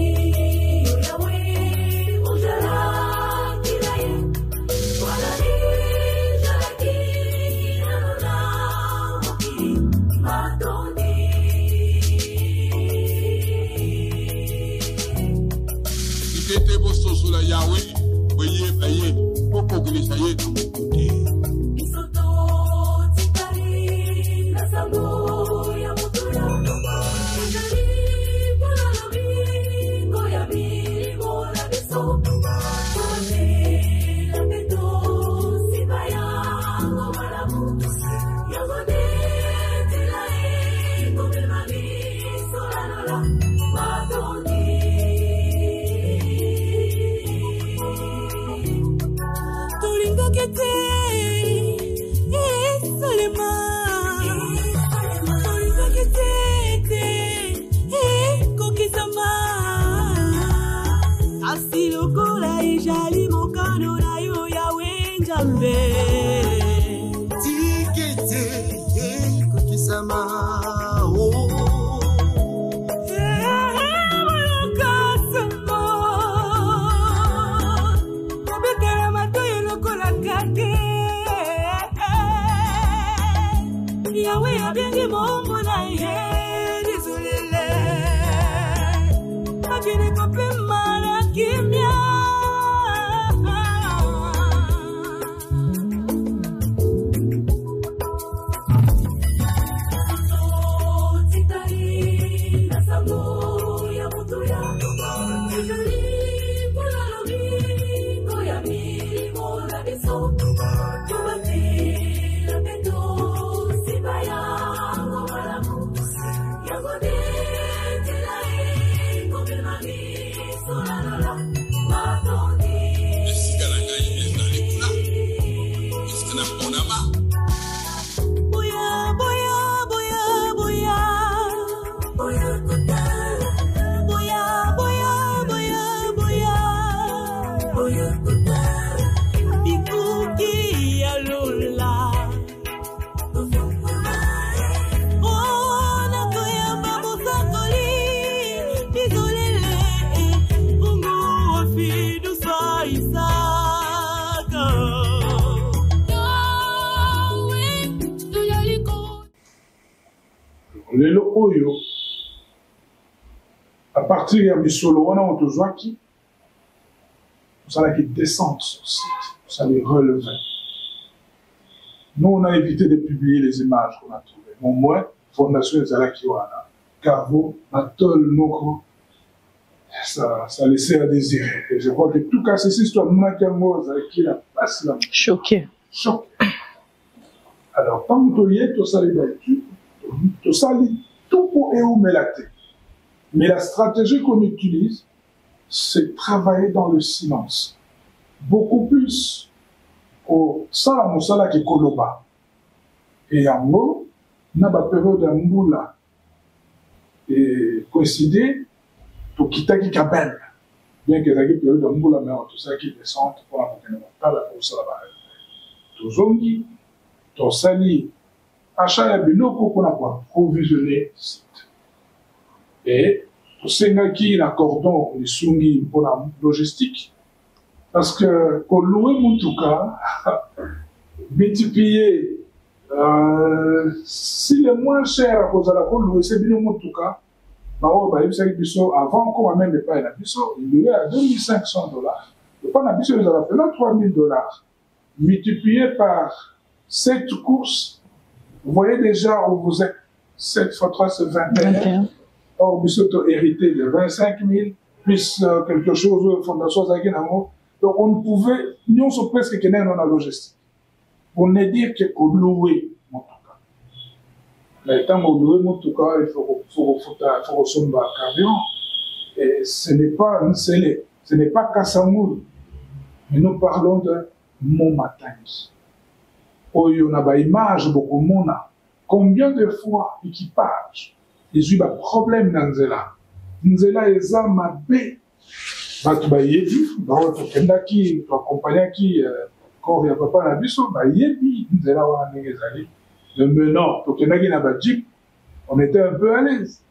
Yahweh, voyez, voyez, pour que les aïeux dans mon côté. Get Lelo oyo, à partir de solo, on a autozoa qui, vous allez qui descendre sur le site, vous allez relever. Nous, on a évité de publier les images qu'on a trouvées. Au moins, Fondation Ezala Kiwana, Carvo, Atol, Noko, ça laissait à désirer. Et je crois que tout cas, cette histoire, nous avons qui la passe là. Choqué. Choqué. Alors, tant que tu y es, tu as tout pour émelater. Mais la stratégie qu'on utilise, c'est travailler dans le silence. Beaucoup plus au Salamosala qui Koloba. Et en gros, n'a pas période de Mboula. Et coïncider, tout quitter qui cabelle. Bien que la période de Mboula, mais tout ça qui descend pour la montagne, pas la course à la barre. Tout zongi, tout sali, achat ya biloko pour approvisionner le site. Et pour ceux qui accordons les sungi pour la logistique, parce que pour louer Moutouka, multiplier, si le moins cher à cause de la louer, c'est bien Moutouka, avant qu'on amène les pailles à Bisso, il louait à $2,500. Le pain à Bisso, il a fait là $3,000. Multiplié par 7 courses, vous voyez déjà où vous êtes. 7 fois 3, c'est 21. Or, Bisso a hérité de 25 000, plus quelque chose, Fondation Zaginamo. Donc, on pouvait, nous sommes presque qu'il y a dans la logistique. On ne dit que pour louer Moutouka. Mais tant qu'on loue Moutouka, il faut ressembler à carburant. Et ce n'est pas Kassamoul. Mais nous parlons de Momatangi. Oh, il y a une image beaucoup mona. Combien de fois l'équipage, ils ont eu un problème dans Nzela. Nzela est à ma baie. Batu ba yebi, ba kenda ki, to accompagner qui, quand il y a papa na biso, ba yebi, Nzela wana ndenge ezali. Le menant, to kenda ki na ba jeep, on était un peu à l'aise.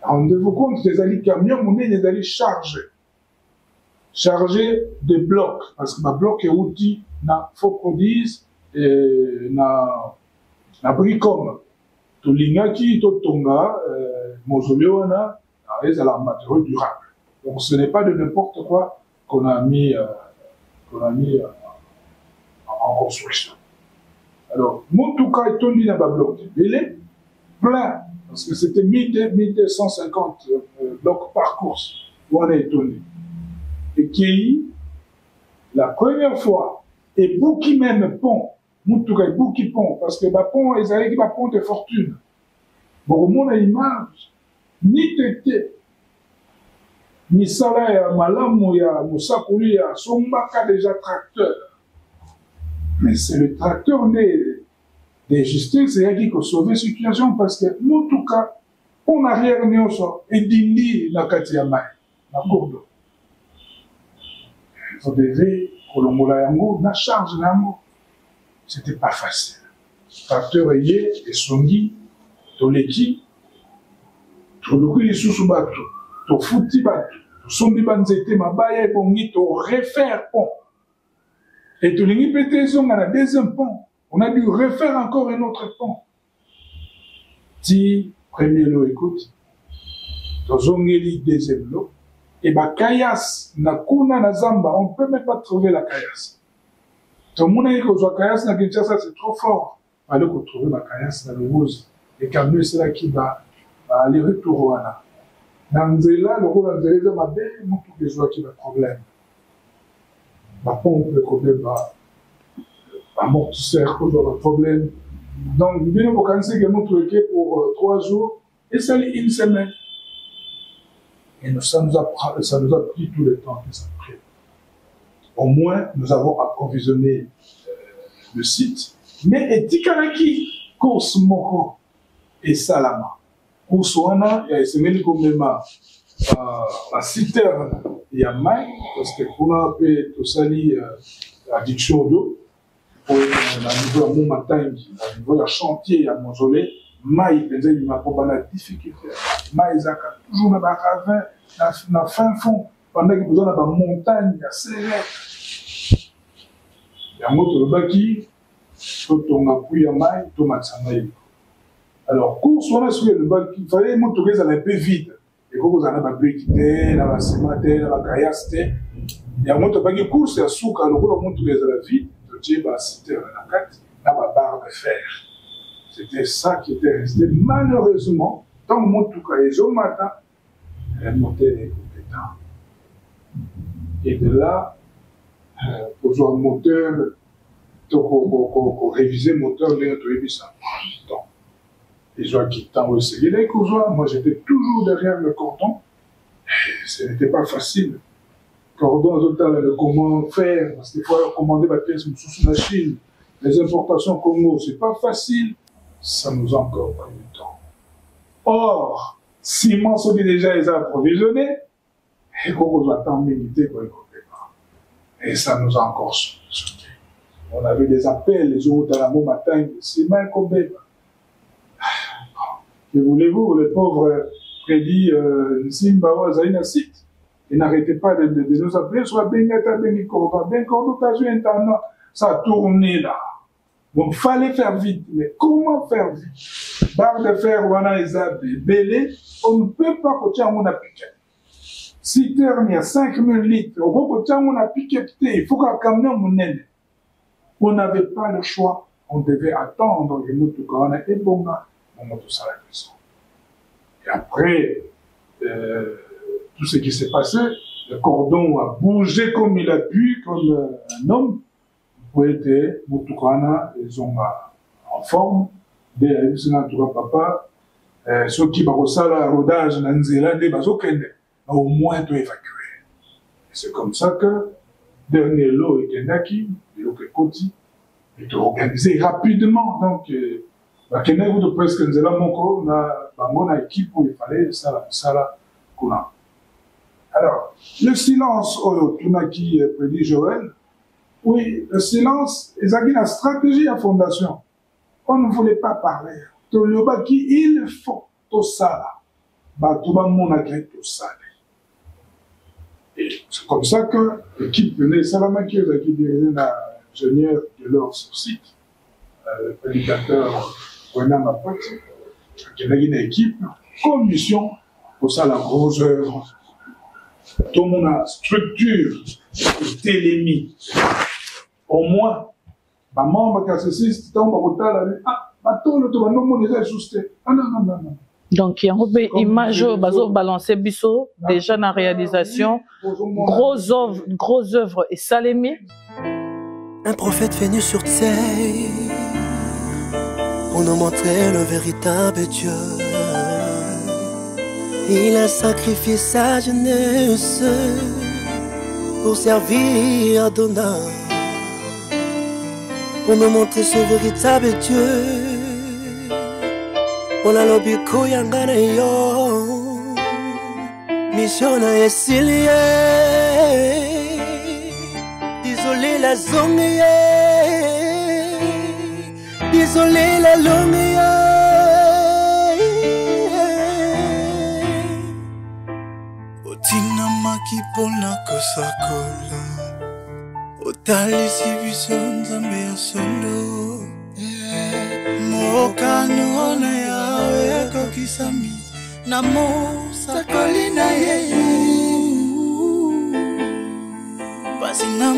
Rendez-vous compte que les alliés camions, on est les alliés chargés de blocs, parce que ma bloc est outil na Focodis et na Bricom. To lingaki, to tonga, mausolée na, ils ont la matériaux durable. Donc ce n'est pas de n'importe quoi qu'on a mis en construction. Alors, Moutouka est tourné dans le bloc. Il est plein, parce que c'était 1250 blocs par course où on est tourné. Et qui, la première fois, et Bouki même pont, Moutouka et Bouki pont, parce que le pont, ils avaient un pont de fortune. Bon, au monde, l'image, ni tété, ni sala ya malamu ya musakuli ya sombaka déjà tracteur. Mais c'est le tracteur né des justices qui a sauvé la situation parce que Moutouka, on arrière néoso et dindi la katiamai, la courbe. Vous devez kolongola yango na charge yango. C'était pas facile. Le tracteur est et songi toleki toluki lisusu bato tofuti bato tosombi banzete mabaya ebongi torefaire pont et tolingi pete ezonga na deuxième pont on a dû refaire encore un autre pont ti premier lot écoute tozongeli deuxième lot et bakayas na kuna na zamba on peut même pas trouver la kayas tout le monde a dit que kayas na Kinshasa c'est trop fort allez retrouver la kayas na Lubuz et camion c'est là qui va aller retour wana na nzela loko na nzela za mabe mutu kezwa ki ba problème ba pompe problème ba amortisseur ko ba problème donc bien au cancer que mutu eke pour 3 jours et ça une semaine et ça nous a pris tout le temps que ça a pris. Au moins nous avons approvisionné le site mais etikalaki course moko et salama course wana ya esengeli komema la citerne ya mai parce que kuna pe tosali addiction d'eau pour na niveau ya Momatangi na niveau ya chantier ya mausolée mai penza ima ko na difficulté mai zaka toujours na ba ravin na fin fond pendant que besoin na ba montagne ya serre ya moto le baki to tonga kuya mai to matsamai. Alors, course, on a souhaité le bac, il fallait montrer ça un peu vide. Et quand vous en avez un brique, la ciment, la caillasse, il y a un montre bac course, il y a souk, alors on montre ça vide, le djeba, c'était la carte, la barre de fer. C'était ça qui était resté. Malheureusement, tant que mon tout cas, les jours matin, elle montait les compétents. Et de là, pour jouer un moteur, pour réviser le moteur, il y a ça prend du temps. Les gens qui t'ont essayé les coujoirs, moi j'étais toujours derrière le cordon. Ce n'était pas facile. Cordon, comment faire, parce qu'il faut commander la pièce sous la Chine. Les importations Congo, c'est pas facile. Ça nous a encore pris du temps. Or, ciment sont déjà les approvisionnés, et qu'on attend militer pour les compléments. Et ça nous a encore sauté. On avait des appels les autres à la Momatangi, ciment combien. Que voulez-vous, le pauvre prédit Simbawa Zaina site. Il n'arrêtait pas de nous appeler, soit Bengata Benikorba, Benkordo Tazu Intana, ça a tourné là. Donc il fallait faire vite. Mais comment faire vite? Barre de fer, Wana Ezabe, Belé, on ne peut pas coacher à mon appliqué. Citerne, il y a 5000 litres, on peut coacher à mon appliqué, il faut qu'un camion mon aide. On n'avait pas le choix, on devait attendre les mots de Corona et Bonga. Et après, tout ce qui s'est passé, le cordon a bougé comme il a pu, comme un homme. Pour être Moutoukana, ils ont en forme. Dès la vie, papa, ceux qui ont la rodage, au moins tout évacuer. C'est comme ça que, dernier lot était naki, le lot Koti, était organisé rapidement. Donc, Bakene de presque nzela moko na équipe où il fallait ça kuna. Alors le silence tunaki prédit Joël. Oui, le silence est une stratégie à fondation. On ne voulait pas parler. Tolobaki il faut tout ça. Ba tout ba monaké tout ça. Et c'est comme ça que l'équipe venait Salamaki qui dirigeait l'ingénieur de leur site, le prédicateur. On a ma pote, qui a une équipe, commission, pour ça la grosse œuvre. Tout le monde a structure, télémie. Au moins, ma maman m'a cassé, c'était un peu tard, ah, tout le monde est ajusté. Ah non. Donc, il y a une image, balancer biso, déjà dans la réalisation, grosse œuvre et salémie. Un prophète venu sur terre pour nous montrer le véritable Dieu. Il a sacrifié sa jeunesse pour servir Adonai, pour nous montrer ce véritable Dieu. On a l'obiko yangana yo, mission na esilié. Désolé la zongue, désolé la longue. soki pona kosakola otalisi biso nzambe ya solo mokano na yawe ekokisami na mosakoli na ye pasi na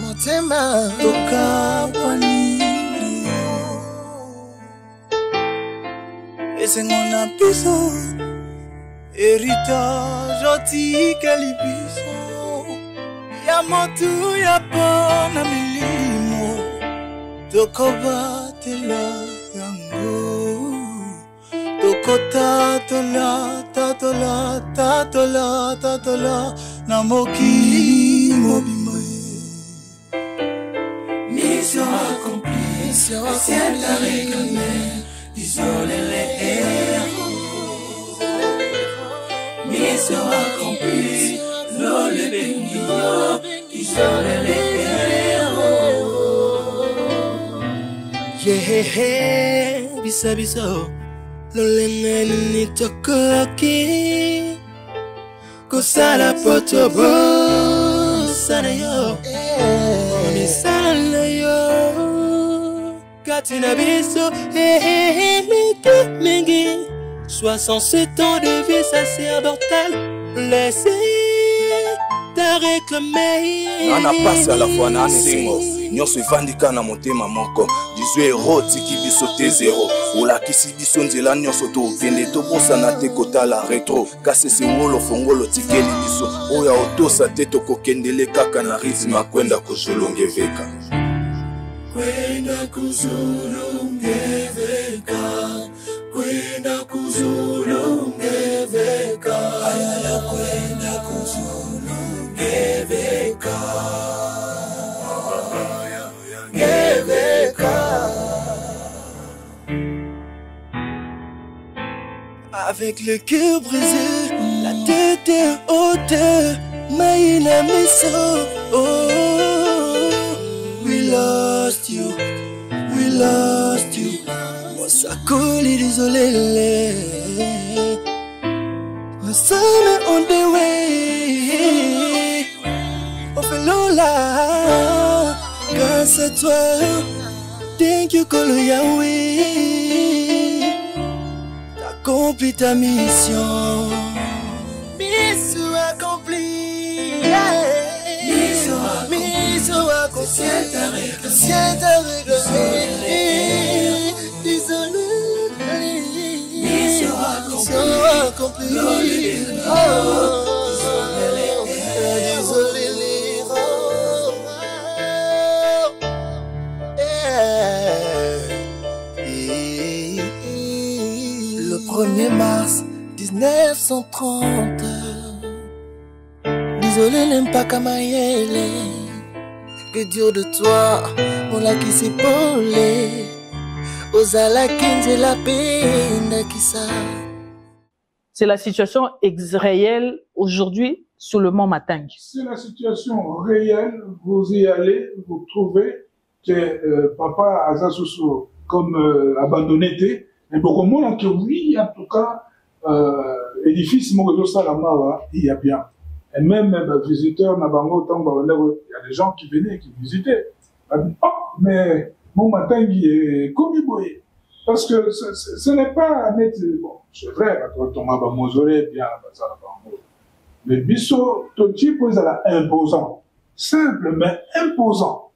motema tokapani esengo na biso héritage otikeli biso ya motu ya pona milimo tokobatela yango tatola na mokili mobima mission accomplie ciel t'a réclamé isolez les héros mission accomplie l'eau les bénis isolez les héros bisa lolengeni nitokoki kosala potobo sana yo misala yo katina biso mingi 67 ans de vie sacerdotale laissez ta réclamer nana pasi à la fois na singo nyonso evandika na motema moko 18 euro tiki biso te 0 olakisi biso nzela nyonso tokende tobosana te kotala retro kasi sewolo fongolo tikeli biso oyo otosa te tokokendele kaka na rythme akwenda kozolongeveka ayala kwenda kuzulungeveka avec le cœur brisé, la tête est haute, mais il a mis ça. Oh, we lost you. Moi ça colle, désolé. Nous sommes on the way. On fait Lola, grâce à toi. Thank you, Kolo Yahweh. Accomplis ta mission. Mission accomplie. Mission accomplie. Ciel t'a réglé. Désolé. Mission accomplie. Désolé. Le 1er mars 1930, désolé n'aime pas Kamayele, que Dieu de toi, on l'a qui s'est polé, Ozala Kinze la peine qui ça. C'est la situation réelle aujourd'hui sur le Mont Matang. C'est la situation réelle, vous y allez, vous trouvez que papa Azasoso comme abandonné était. Mais beaucoup de monde que oui, en tout cas, édifice, il y a bien. Et même les visiteurs, il y a des gens qui venaient, qui visitaient. Oh, mais mon matin, il est comme il boit. Parce que ce n'est pas net. Bon, c'est vrai, quand on m'a mausolée, bien, ça n'a pas un mais biso, ton type, il est imposant. Simple, mais imposant.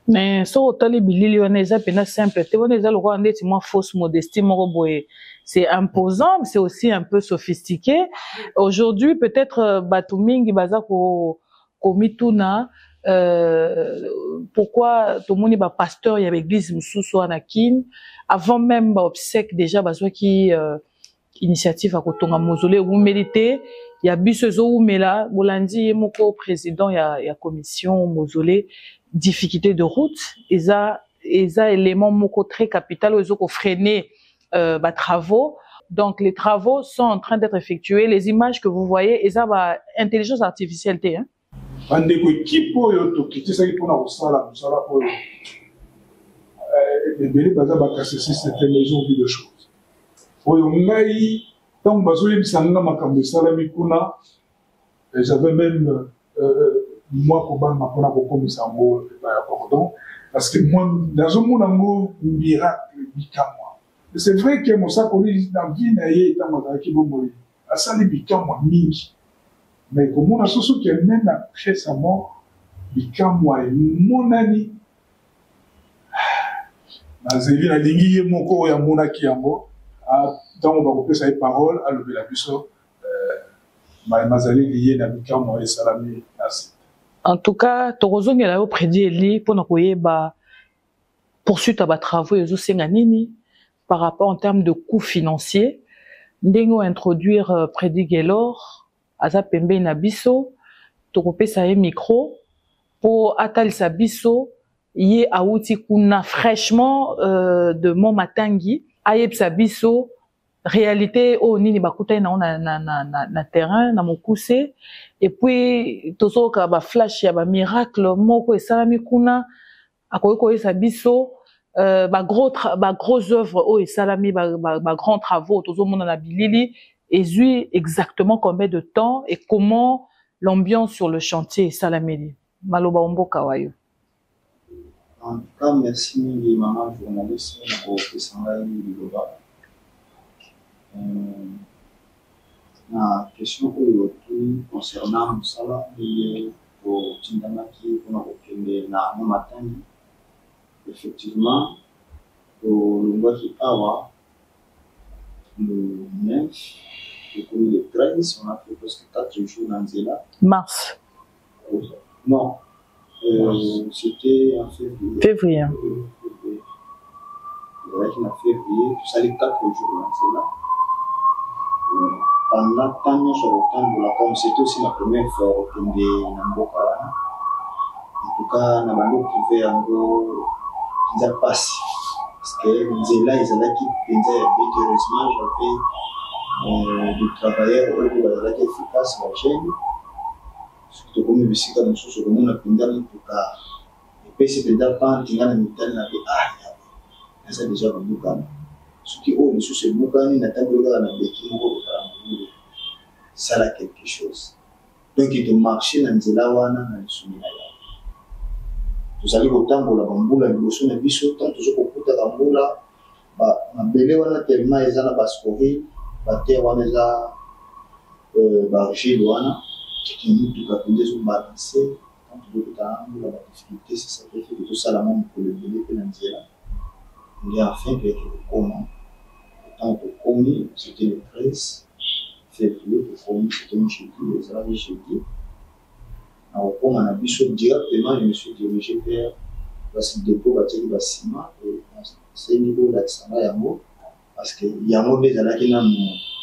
Mais so otali bilili wana eza pena simple te wana eza lokwa ndeti mwa fausse modestie moko boye c'est imposant mais c'est aussi un peu sophistiqué aujourd'hui peut-être bato mingi baza ko mituna pourquoi tomoni ba pasteur ya l'église mususu wana kin avant même ba obsèque déjà bazwa ki initiative à kotonga mausolée ou mérité ya biso zo umela bolandi moko président ya commission mausolée difficulté de route, ils ont élément moko très capital, ils ont freiné travaux. Donc les travaux sont en train d'être effectués. Les images que vous voyez, ils ont intelligence artificielle. Hein? C'était maison vie de choses. J'avais même, moi, pour moi, comme ça, moi, pardon, parce que moi, dans un monde, un miracle, c'est vrai que mon sac, on dit, dans vie, il y a un qui va mourir. À ça, les bicam, moi, mingi. Mais comme on a ce qui est même après sa mort, bicam, moi, mon ami. Nazeli na lingi ye moko ya mona ki yango tant on va couper sa parole à lever la biso mazali lié na bikamo et salami merci. En tout cas tokozongela yo prédit Eli pona koyeba poursuite à travaux ezo senga nini par rapport en termes de coûts financiers ndengo introduire prédit Gelor aza pembe na biso tokopesa ye micro pour atalisa biso yé aouti kuna fraîchement de Montmatangi ayebsa biso réalité o nini bakuta na terrain na mokuse et puis tozoka ba flash ya ba miracle moko esalami kuna akoyeko yesa biso ba gros œuvres o esalami ba grands travaux tozomona na bilili ezui exactement combien de temps et comment l'ambiance sur le chantier esalameli maloba omboka wayo. En tout cas, merci les mamans journalistes pour que ça aille le débat. La question concernant ça, pour Tindamaki, pour le matin, effectivement, pour le mois qui awa, le 9, le 13, on a fait presque 4 jours dans Zéla. Mars. Non. C'était en février. Février. Février, tout ça les 4 jours là. Pendant tant sur le temps de la com, c'était aussi la première fois que je suis en tout cas, na bando privé en gros, ils ont passé. Parce que Nzela, ils allaient qui pensaient heureusement, j'avais des travailleurs qui allaient efficaces, la chaîne. Surtout comme le site comme ça, on a pendant en tout cas. Et puis c'est déjà pas un tingana mital na be ça déjà un boucan. Ce qui au dessus c'est boucan na table là na beki ngo ça là quelque chose. Donc il te marcher na nzela wana na sumina ya. Tuzali kotambola bambula liboso na biso tant tozokokuta bambula ba mabele wana tellement ezana baskori ba terre wana za ba argile wana qui nous doit se balancer quand on doit dans la difficulté c'est ça qui fait que tout ça la même pour le bébé que l'andiela il y a enfin que comment tant que commis c'était le 13 février que commis c'était un jeudi les arabes jeudi alors comme on a vu sur directement je me suis dirigé vers le dépôt bâti de ciment et c'est niveau d'accès à mot parce que il y a mot déjà là qui n'a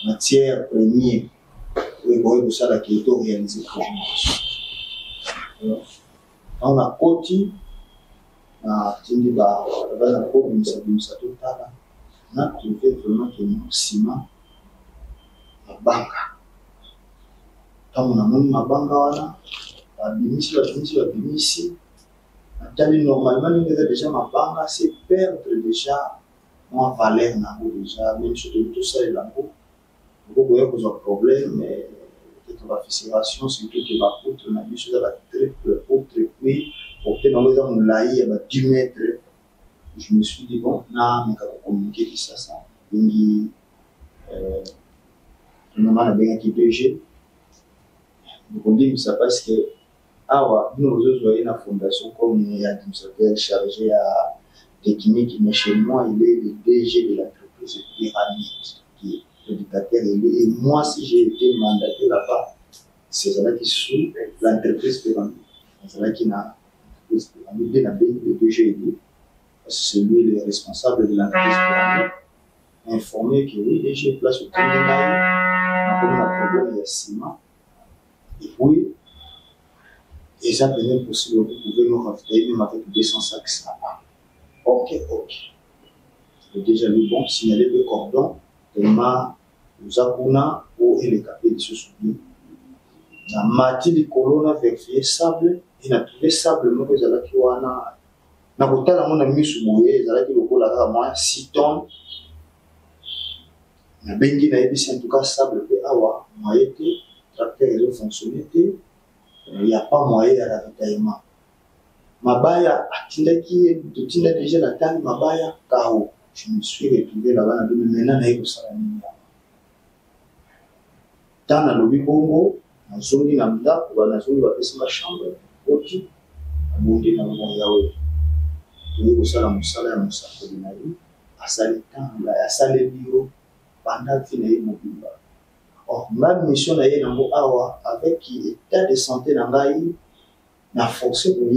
matière première. Oui, pour ça qui est réalisé pour on a côté na tindi ba na ko bimisa totala na trouvé vraiment que le ciment na banka tant on a même ma banka wana bimisi atali normalement il est déjà ma banka c'est perdre déjà moi valeur na déjà même sur tout ça et là beaucoup de problèmes mais la fissuration surtout que la poutre on a vu sur la triple poutre puis pour que dans les gens l'aïe à 10 mètres je me suis dit bon là on va communiquer qui ça donc on a bien qui DG donc on dit ça parce que nous voyons la fondation comme il y a administrateur chargé à technique mais chez moi il est le DG de l'entreprise pyramide qui est éducateur et moi si j'ai été mandaté là-bas c'est ça qui sous l'entreprise pyramide c'est là qui n'a l'entreprise pyramide n'a pas le DG parce que c'est lui le responsable de l'entreprise pyramide informé que oui DG place au tribunal on a un problème il y a ciment et puis et ça peut possible vous pouvez nous rafraîchir même avec 200 sacs ça va ok c'est déjà le bon signaler le cordon tellement nous avons ou les capés de ce souvenir. La matière de colonne vérifié sable et n'a trouvé sable mais que j'allais qui wana na kotala mon ami souboye j'allais qui le cola à moins 6 tonnes na bengi na ebisi en tout cas sable pe awa moi été tracteur ils ont fonctionné, il n'y a pas moyen de ravitaillement. Mabaya, Tindaki, Tinda déjà la table, Mabaya, Kao. Je me suis retrouvé là-bas, maintenant, il y a eu dans le lobby Bongo, dans zone Namda, dans la zone de la chambre, ok, à monter dans le Yaoé. Il y a aussi la Moussala, la Moussala de Naï, à Salitan, à Salébio, pendant qu'il y a eu mobile. Or, ma mission est dans le Awa, avec l'état de santé dans l'Aïe, n'a forcé pour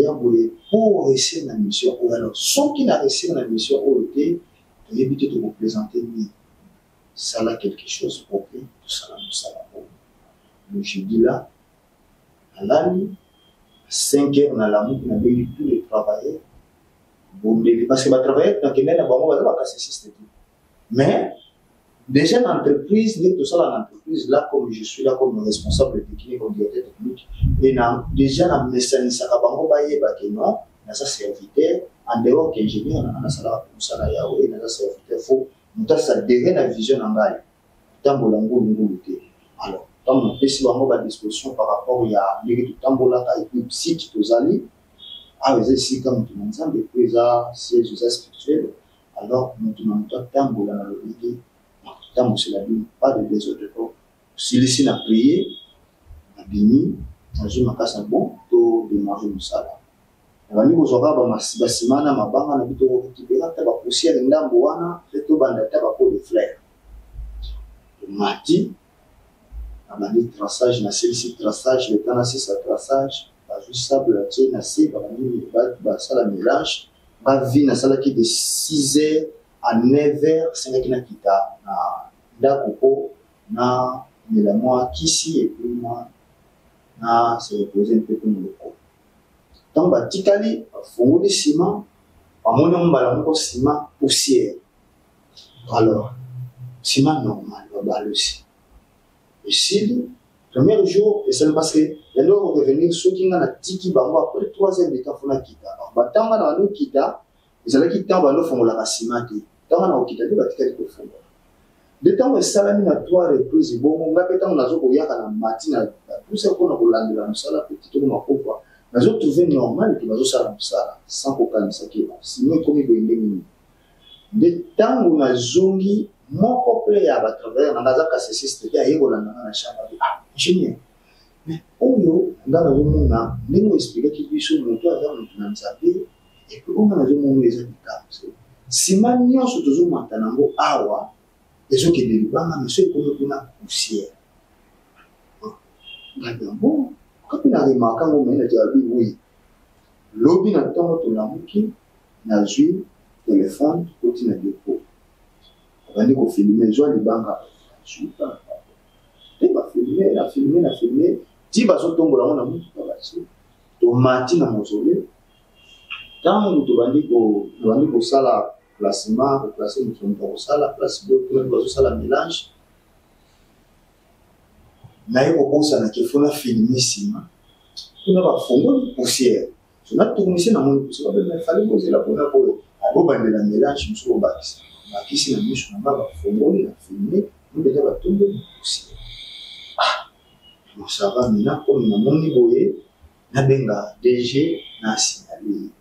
réussir la mission. Ou alors, ceux qui n'ont réussi la mission, ont été, pour éviter de vous présenter mieux. Ça a quelque chose pour que tout ça, le jeudi là, à l'année, à 5 heures, on a l'amour, on a vu tous les travailleurs. Parce que les travailleurs, dans le on va casser le système. Mais, déjà, l'entreprise, tout ça, l'entreprise, là, comme je suis là, comme responsable technique, comme directeur technique, et déjà, la message, ça va pas non, dans sa serviteur, en dehors qu'ingénieur, on a ça, ça, Yahweh, dans sa serviteur, faut. Ça devient la vision en bas. Alors, quand on peut à disposition par rapport à l'égalité de Tambola, et puis si tu peux aller, ici, comme tu m'entends, des présents, c'est spirituel, alors nous demandons Tambola dans le pays. Tambola, c'est la vie, pas de désordre. Si ici, on a prié, on a béni, on a joué ma casse à bon, pour démarrer le salaire. Wani kuzoka ba masimana mabanga na bitu kutibera taba kusia ndambo wana leto banda taba ko de fleur mati abandi traçage na celle-ci traçage le temps na ça traçage ba juste sable la tien na c'est ba sala mélange ba vi na sala qui de 6h à 9h c'est na kita na ndako na la moi kisi et puis moi na se reposer un peu comme le corps. Donc, batikali, fongo de ciment, à mon nom, balango ciment poussière. Alors, ciment normal, va aussi. Et si, le premier jour, et c'est parce que, il doit revenir ceux qui ont un tiki bango après 3 heures de temps, il faut quitter. Alors, batanga na no kita, ils allaient quitter en balo fongo la ciment. Tant na okita, ils batikali ko fongo. De temps où salami na 3 reprises, bon, on va péter on a zo koyaka na matina, tout ça qu'on a volé dans la salle, petit tout le monde. Nous avons trouvé normal que nous avons ça sans aucun sacrifice. Sinon, comme il y a des temps où nous avons mon couple à travers, nous avons cassé ce système, et nous avons chambre. Ah, ingénieur. Mais, nous avons expliqué qu'il y a des choses et puis nous avons les habitants. Si nous avons toujours maintenant awa, les gens qui délibèrent, nous sommes comme une poussière. Bon. Quand on a remarqué qu'on a dit oui, lobby n'a pas de l'amour n'a joué téléphone côté na dépôt. On a dit qu'on filme joie les banques. Je suis pas. Et bah filmer. Si bah sur tombe là on a mis tout là-dessus. Tomati na mausolée. Quand on te dit qu'on ça la placement, placer notre ça la place d'autres on ça la mélange. Naye kokosa na kefona filmer sima kuna ba fongo poussière tuna tourner na mon poussière ba fallait poser la pona ko abo bandela mélange muso bakisi na misho na ba fongo na filmer nous déjà ba tomber poussière bon ça va maintenant comme na mon boye na benga DG na signaler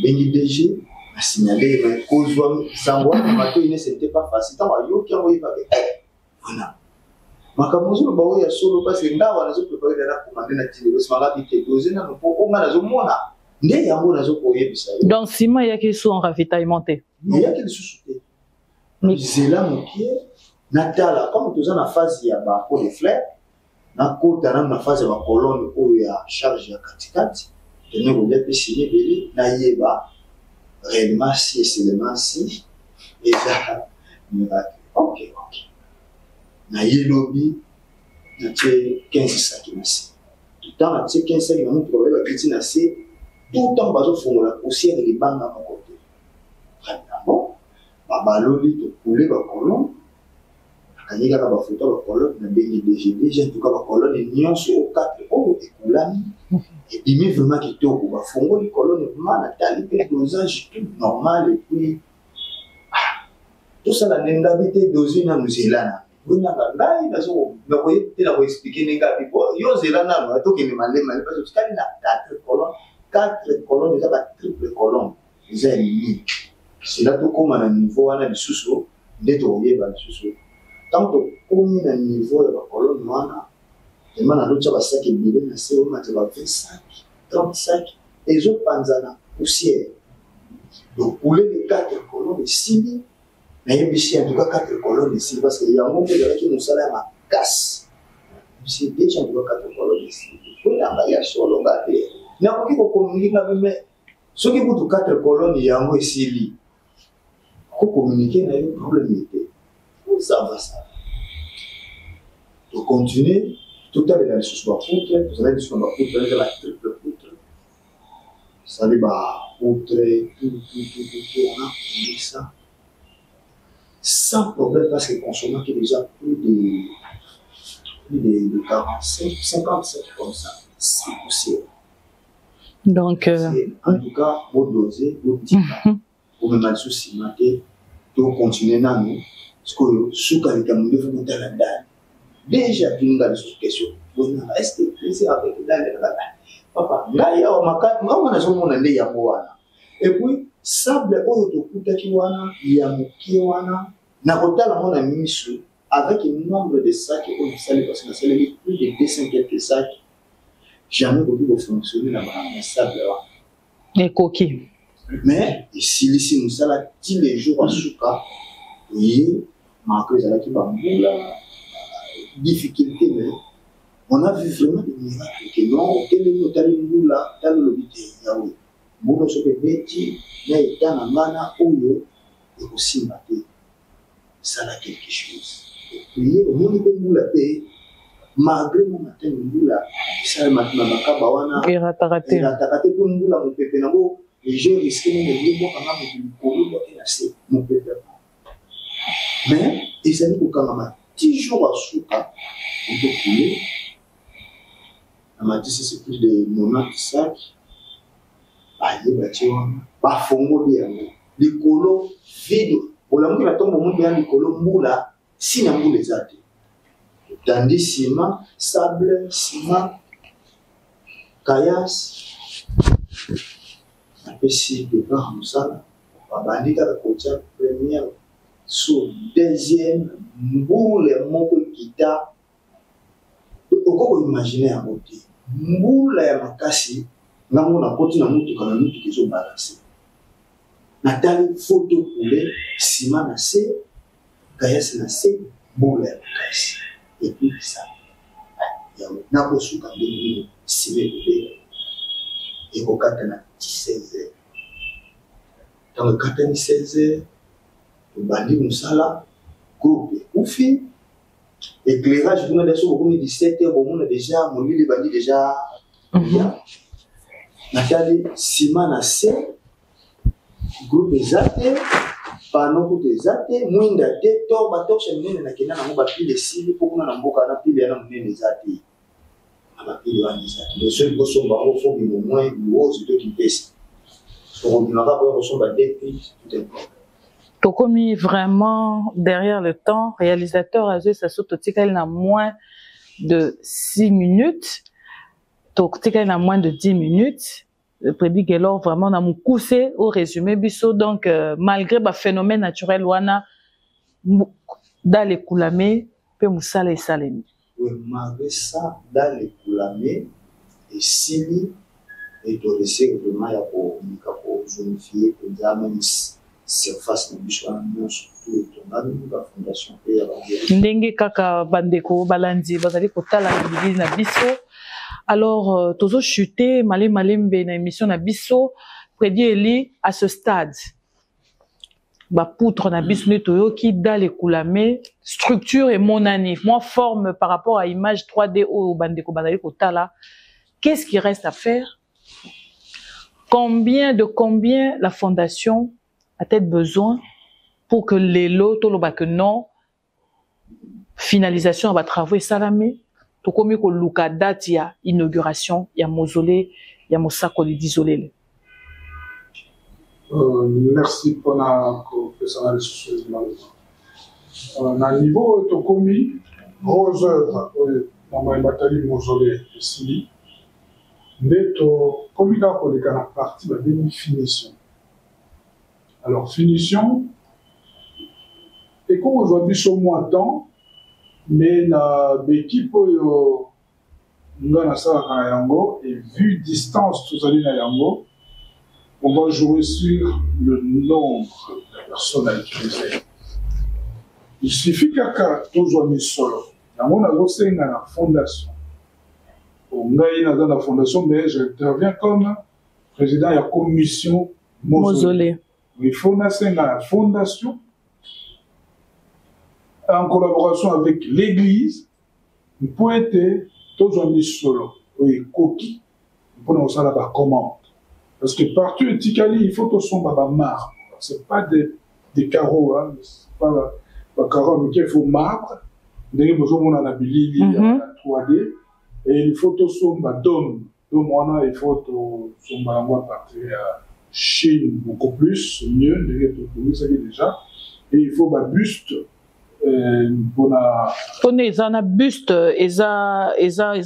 bengi DG na signaler mais kozwa sangwa mato ine c'était pas facile tant yo qui envoyer pas voilà. Makamuzo bawo ya solo parce que ndawa nazo préparer na commander na tilo parce que ngabite dozer na poko nazo mona nde yango nazo koyebisa donc ciment yaki sous en ravitaillement te yaki sous-souté mais zela mokie natala comme tous na phase ya ba ko de fleurs na kota na phase ya ba colonne o ya charge ya katikati tene ko lepe signé beli na yeba réellement si c'est le massi et ça miracle OK na yelobi na tie 15 sacs na si tout temps na tie 15 sacs na mon problème petit na si tout temps bazo fongola poussière de banga na côté bon babaloli to couler ba colonne kanyika ka ba photo ba colonne na BDG déjà tout ka ba colonne nyonso au 4 au ekulami et dimi vraiment qui toko ba fongoli colonne vraiment na qualité dosage normal et puis tout ça la n'engabité dosé na musela vous n'avez pas expliqué les gars. Yo zéla nano, tout qui est mal parce que quand il a 4 colonnes, déjà pas triple colonne, déjà ennemi. C'est là tout comme un niveau à la sous-sous, détourné par le sous-sous. Tant que comme un niveau de la colonne, et maintenant l'autre va sac et billet, c'est au matin 25, 35, et les autres panzana, poussière. Donc, pour les 4 colonnes, 6 mais il y a en tout cas 4 colonnes ici, parce qu'il y a un moment qui nous salaire à casse. C'est déjà en tout cas 4 colonnes ici. Il faut l'envoyer sur le gars. Il y a un peu de communiquer avec mais ceux qui ont 4 colonnes, il y a un peu ici. Pour communiquer, il y a un problème. Ça va, ça. Donc, continuer. Tout à l'heure, sur la poutre, vous allez sur la poutre, la triple poutre. Ça va être poutre, tout, on a mis ça. Sans problème, parce que le consommateur est déjà plus de 45, 57 comme ça, c'est possible. Donc, en tout cas, vous dosez, vous dites, vous me mal souci, vous continuez dans nous, parce que ce que vous avez fait, vous avez déjà, vous avez une question. Vous avez resté plaisir avec le papa, là, il y a un macaque, on a des yamoana. Et puis, sable, il y a avec un nombre de sacs qu'on a salé parce qu'on a salé plus de 200 quelques sacs. Jamais beaucoup de fonctionner dans le sable. Et coquilles. Mais ici, nous salons tous les jours à Souka. Oui, malgré la difficulté, mais on a vu vraiment des miracles. Que non, quel est notre moula, dans le vidéo. Moula se fait bêti, mais dans la mana, où il est aussi maté. Ça a quelque chose. Et puis, au monde de moula, malgré mon matin, moula, ça m'a dit, il a raté. Il a raté pour moula, mon pépé, et j'ai risqué de dire, moi, mon pépé. Mais, il s'est dit que quand on a 10 jours à Souka, on peut couler. On m'a dit que c'est plus de 90 sacs. Il y a pas fongo les colos vides. Pour la moitié, la tombe au monde, il y a des colos moula, si la moule les a dit. Tandis ciment, sable, ciment, caillasse. Après, si des gens comme ça, on va bandit à la côté première, sur deuxième, moule, mon guitare. Pourquoi vous imaginez un côté? Moule, ma casse. Na mona koti na mutu kana mutu kezo balancer. Natali photo poulet, ciment na se, gayas na se, boule na kasi. Et puis ça. Ya na ko suka ndeni sibe poulet. Et ko kata na 16h. Dans le kata ni 16h, le bandi musala, groupe oufi. Éclairage vous n'avez pas 17h, on a déjà mon lit les bandits déjà. Nathalie Simana C, groupe Zate, Pano Zate, Mwinda de Torba Tokshamine, na Kena na Mobapil de Sili, pour qu'on a Mboka na Pili à Mouné des Zate. Mabapil de Zate. Le seul qui sont barreaux font du moins du haut, c'est eux qui pèsent. On n'a pas besoin de défi, tout est bon. Tokomi vraiment derrière le temps, réalisateur Azé Sasototika, il a moins de 6 minutes. Il a moins de 10 minutes. Le prédit que alors vraiment on a mon coussé au résumé biso donc malgré le phénomène naturel wana dans les koulamé peut musala et salemi. Oui, malgré ça dans les koulamé et sili et de laisser vraiment ya pour zonifier pour dire même surface de biso na surtout tombani la fondation PR. Ndenge kaka bandeko balandi bazali kotala bibili na biso. Alors, tozo chuté, malembe na émission na biso, prédit Eli à ce stade. Ba poutre na biso netoyo qui dans les koulamé, structure et monani, moi forme par rapport à image 3D au bandeko bandali kotala. Qu'est-ce qui reste à faire? Combien la fondation a-t-elle besoin pour que les lots, toloba que non, finalisation va travailler salamé? Tout comme que Luka date ya inauguration ya mausolée ya mosako li d'isolé. Merci pour la professionnalisation. na niveau de commis, gros œuvre, dans ma bataille mausolée ici, mais comme il a la partie de la finition. Alors, finition, et comme aujourd'hui, sur moins temps, mais l'équipe, et vu distance, tout ça, on va jouer sur le nombre de personnes à utiliser. Il suffit que toujours mis solo. On a aussi la fondation. On a dans la fondation, mais j'interviens comme président de la commission mausolée. Il faut la fondation en collaboration avec l'église pour être toujours mis solo. Oui, coquille. Pour nous ça la commande. Parce que partout en Tikali, il faut que ce soit marbre. Ce n'est pas des carreaux, hein. C'est pas des carreaux, mais il faut marbre. Il y a besoin de bilili, la 3D. Et il faut que ce soit dôme. Donc, il faut que ce soit partir à Chine beaucoup plus, mieux, ça déjà. Et il faut un buste. Pour un buste, ils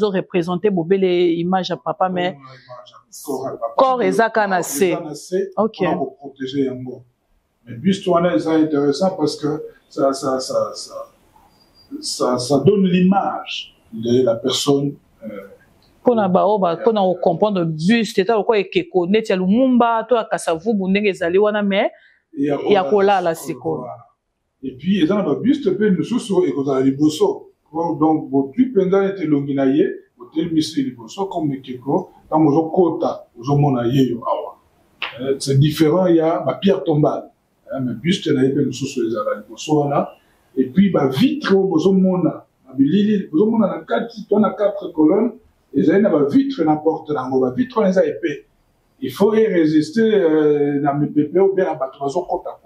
ont représenté les images à papa, mais corps et Zakanassé. Ok. Pour protéger un mot. Mais buste, c'est intéressant parce que ça donne l'image de la personne. Pour comprendre le buste, c'est quoi que connaître le Lumumba, toi Kasavu, Bundenge Zaliwana, mais il y a Kola la Siko. Et puis, ils ont un buste, puis nous sommes et qu'on a les bossos. Donc, votre pendant était l'onginaye, votre monsieur les bossos, comme les Keko, dans mon quota, aux monaye, c'est différent, il y a ma pierre tombale. Mais buste, il y a nous sommes les bossos, et puis, ma vitre, aux mona, aux mona, on a 4 colonnes, et ils ont ma vitre, n'importe quoi, ma vitre, on les a épais. Il faut y résister, dans mes pépés, ou bien à battre, aux quota,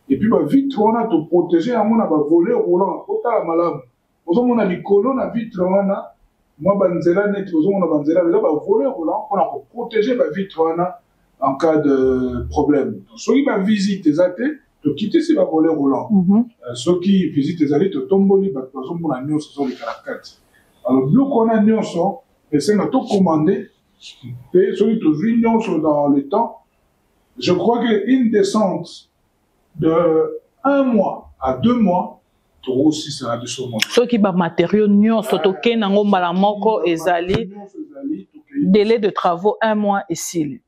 et puis, vitre, on a te protéger, on a volé roulant, on a malade. On a mis colonne à vitre, on a, moi, banzela net, on a banzela, on a volé roulant, on a protéger la vitre, on a, en cas de problème. Donc, ceux qui visitent les athées, te quitter si va voler roulant. Ceux qui visitent les athées, te tombent, on a mis, ce sont les caractères. Alors, nous, qu'on a mis, c'est à tout commander, et ceux qui te jouent dans le temps, je crois qu'une descente, de 1 mois à 2 mois, tout aussi sera de ce monde. Ceux qui ont matériaux, nous sotoké nango malamoko ezali délai de travaux 1 mois ici.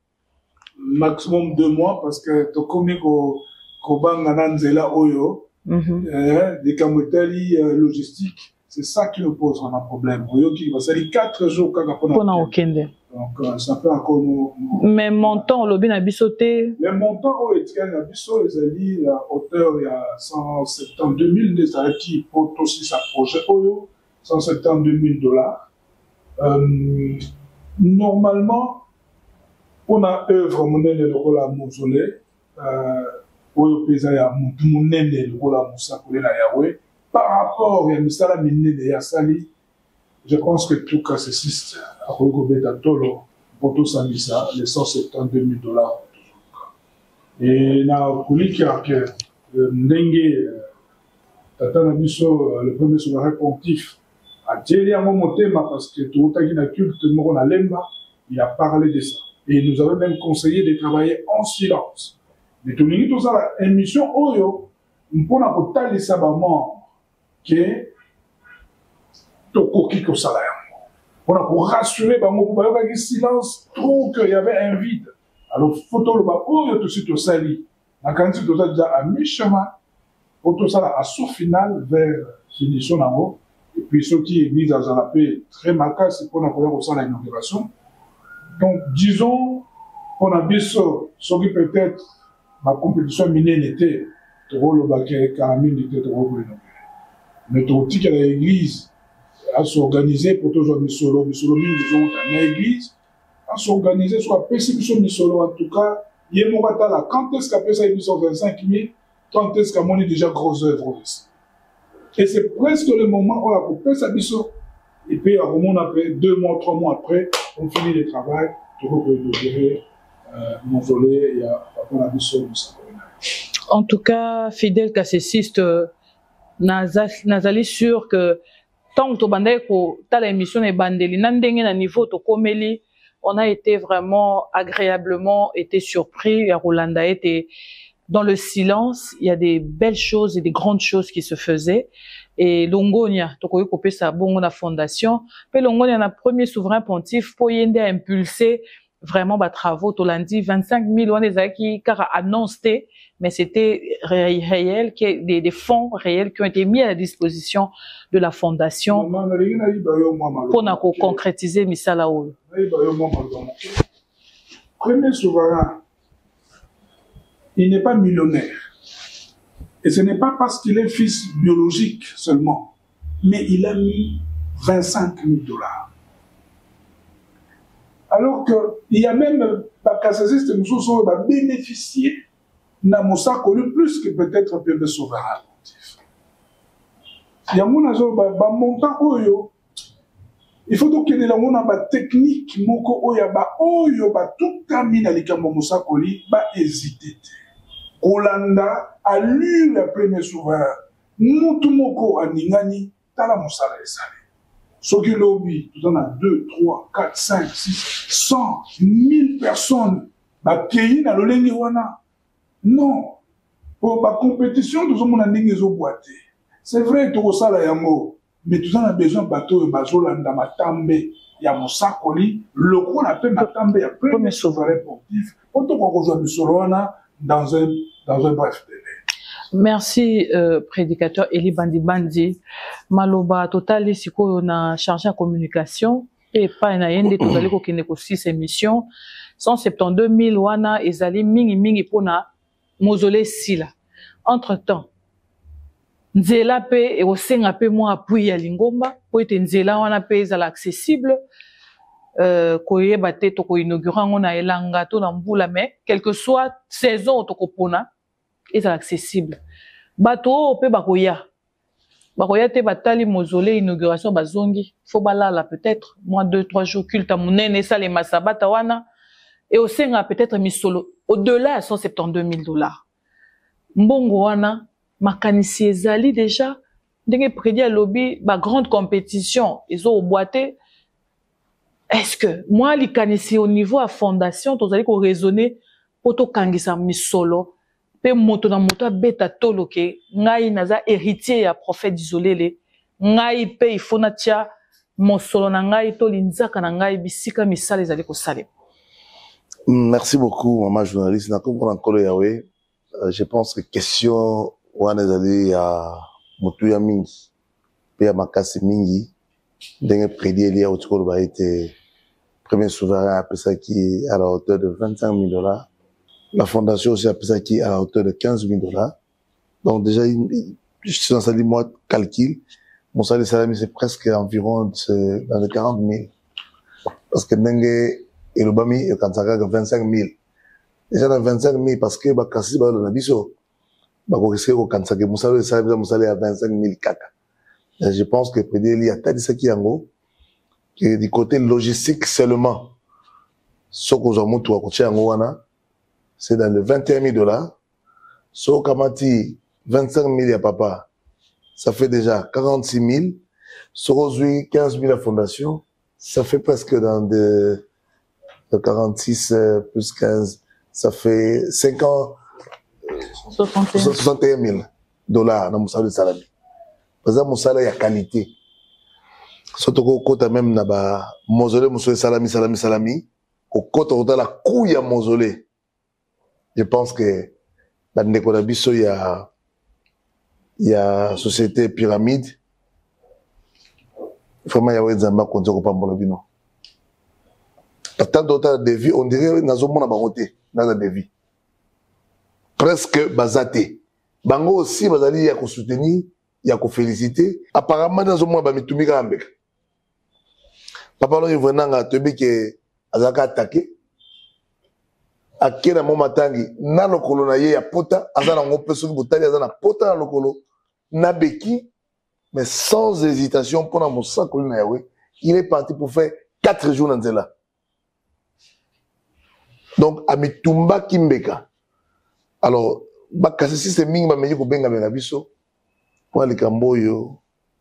Maximum 2 mois parce que to komi ko banga nanzela oyo des kamotali logistique, c'est ça qui nous pose un problème. Oyo qui va salir 4 jours kaka pona okende. Donc, ça peut encore nous... Mais montant, le bien a bissoté. Les montants, au Etienne, a bissot, les alliés, la hauteur, il y a 172 000, les alliés qui portent aussi sa projet, 172 000 $. Normalement, on a œuvre, mon aile, le rôle à mausolée, au pays, il y a mon aile, le rôle à moussakoulé, la Yahweh. Par rapport à Missala Miné de Yassali, je pense que tout cas, c'est 6 à regrouper à Tolo, pour tout ça, les 172 000 $. Et na Kouliki, que Ndengue, Tata Nabiso, le premier souverain pontif, a dit à mon thème parce que tout le monde a culte, il a parlé de ça. Et il nous avait même conseillé de travailler en silence. Mais tout le monde, tout ça, l'émission Oyo, on peut pas taler ça, que Tokoki Kosala. On a pour rassurer, pour avoir un silence, trop qu'il y avait un vide. Alors, photo le bas, oh, tout de suite au sali. La quantité de ça déjà à mi-chemin, pour tout ça à son final vers finition en haut. Et puis, ceux qui misent à la paix très marqués, c'est qu'on a pour avoir ça l'inauguration. Donc, disons, on a vu ça, ce qui peut-être, ma compétition minée n'était, trop le baquet, caramine n'était trop le mais tout petit à l'église, à s'organiser pour toujours Misolo, l'église, à s'organiser, soit PCB Misolo, en tout cas, il y a mon là. Quand est-ce qu'après ça, ils sont 25 000, quand est-ce qu'on a déjà grosse œuvre ici? Et c'est presque le moment où on a coupé sa biseau. Et puis, après 2 mois, 3 mois après, on finit le travail, tout le monde peut gérer mon volet, et après la biseau, en tout cas, fidèle cassessiste, nazali sûr que tant que bandai ko ta l'émission est bandeli nandenge na niveau to komeli, on a été vraiment agréablement été surpris. Rolanda était dans le silence, il y a des belles choses et des grandes choses qui se faisaient. Et Longonia, toko kopé sa bongo na fondation, pe Longonia na premier souverain pontife pour yende a impulsé vraiment ba travaux to lundi 25 000 on les qui car annoncé, mais c'était réel, des fonds réels qui ont été mis à la disposition de la fondation pour concrétiser misala oyo. Premier souverain, il n'est pas millionnaire. Et ce n'est pas parce qu'il est fils biologique seulement, mais il a mis 25 000 $. Alors qu'il y a même pas Kassaziste qui va bénéficier d'un Moussa connu plus que peut-être un peu de souverain. Il y a un montant oyo. Il faut donc qu'il y ait une technique moko oya ba oyo ba tout termine à l'écambo Moussa Koli ba hésiter. Rolanda a lu le premier souverain. Moutumoko a ningani tala Moussa la esale. Soki lobby, tout en a 2, 3, 4, 5, 6, 100, 1000 personnes. Ba pays na lolengi wana. Non. Pour la compétition, tout le monde a dit boîté. C'est vrai que ça la yango, mais tout le monde a besoin de bateau et bazola dans ma tambe. Il y a mon sacoli, le gros la paix ma tambe, il y a plein de souverains sportifs. Pour tout qu'on rejoint du Solona dans un bref délai. Merci, prédicateur Eli Bandi Bandi. Maloba Total, si on a chargé la communication, et pas un aïe, Total, qui n'est qu'au 6 émissions, 172 000 wana, et zali mingi pour na mausolée sila. Entre-temps, nzela pe et au senga pe mo appui ya lingomba, pour être nzela wana pe zala accessible, koye bate to ko inaugurant on a elanga to na mbula mais, quelle que soit saison to ko pona, et zala accessible. Bato pe bakoya. Bakoya te batali mausolée inauguration bazongi, faut balala peut-être, moins 2-3 jours culte à monene ça les masabata wana, et au senga peut-être misolo, au-delà de 172 000 $. Mbongo wana, makanisi ezali déjà, ndenge prédit à lobby, ba grande compétition, ils ont boité. Est-ce que, moi, li kanisi au niveau à fondation, tous allez qu'on raisonner, poto kangisa misolo, pe moto na moto beta toloke, ngai naza héritier ya prophète isolé le, ngai pe il faut na tia, mosolo na ngai to linzaka na ngai bisika misale ezali ko sale. Merci beaucoup, maman journaliste. Je pense que question wana ezali ya mutu ya mingi pe ya makasi mingi ndenge prédit Elia Otukolo ba été premier souverain à ça qui à la hauteur de 25 000 $. La fondation aussi a ça qui à la hauteur de 15 000 $. Donc déjà je suis dans ça dit moi calcul mon salaire salami c'est presque environ dans les 40 000 parce que ndenge et le bami et quand ça gagne 25 000 déjà dans 25 000 parce que ba kasi ba na biso ba ko risquer ko kansa ke musalo à 25 000 kaka. Je pense que il y a tadi ça qui yango que du côté logistique seulement ce que nous avons tout à côté yango wana c'est dans le 21 000 $. So kamati 25 000 ya papa ça fait déjà 46 000. So aujourd'hui 15 000 la fondation ça fait presque dans de 46 plus 15 ça fait 5 ans 61 000 $. Dans mon salaire de salami. Par exemple, mon salaire, il y a qualité. Surtout qu'au côté même, na ba mausolée, mon salami. Au côté, on a la couille à mausolée. Je pense que, dans le Nekonabiso, il y a société pyramide. Vraiment, il y a des zamba qu'on dit qu'on parle de non. Tant d'autres défis, on dirait, dans un monde à baroté, dans un défi. Presque basaté. Bango aussi, bazali ya ko soutenir, ya ko féliciter. Apparemment, dans un mois, ba mitumika ambeka. Papa lo yvenanga tobi ke azaka attaqué. Akena mo matangi na lokolo na ye ya pota, azana ngo peso ki botali azana pota na lokolo na beki, mais sans hésitation pour na mosa kolina yawe, il est parti pour faire 4 jours dans Nzela. Donc amitumba kimbeka. Alors, si c'est mingi, mais il benga biso. Pour les Camboyo,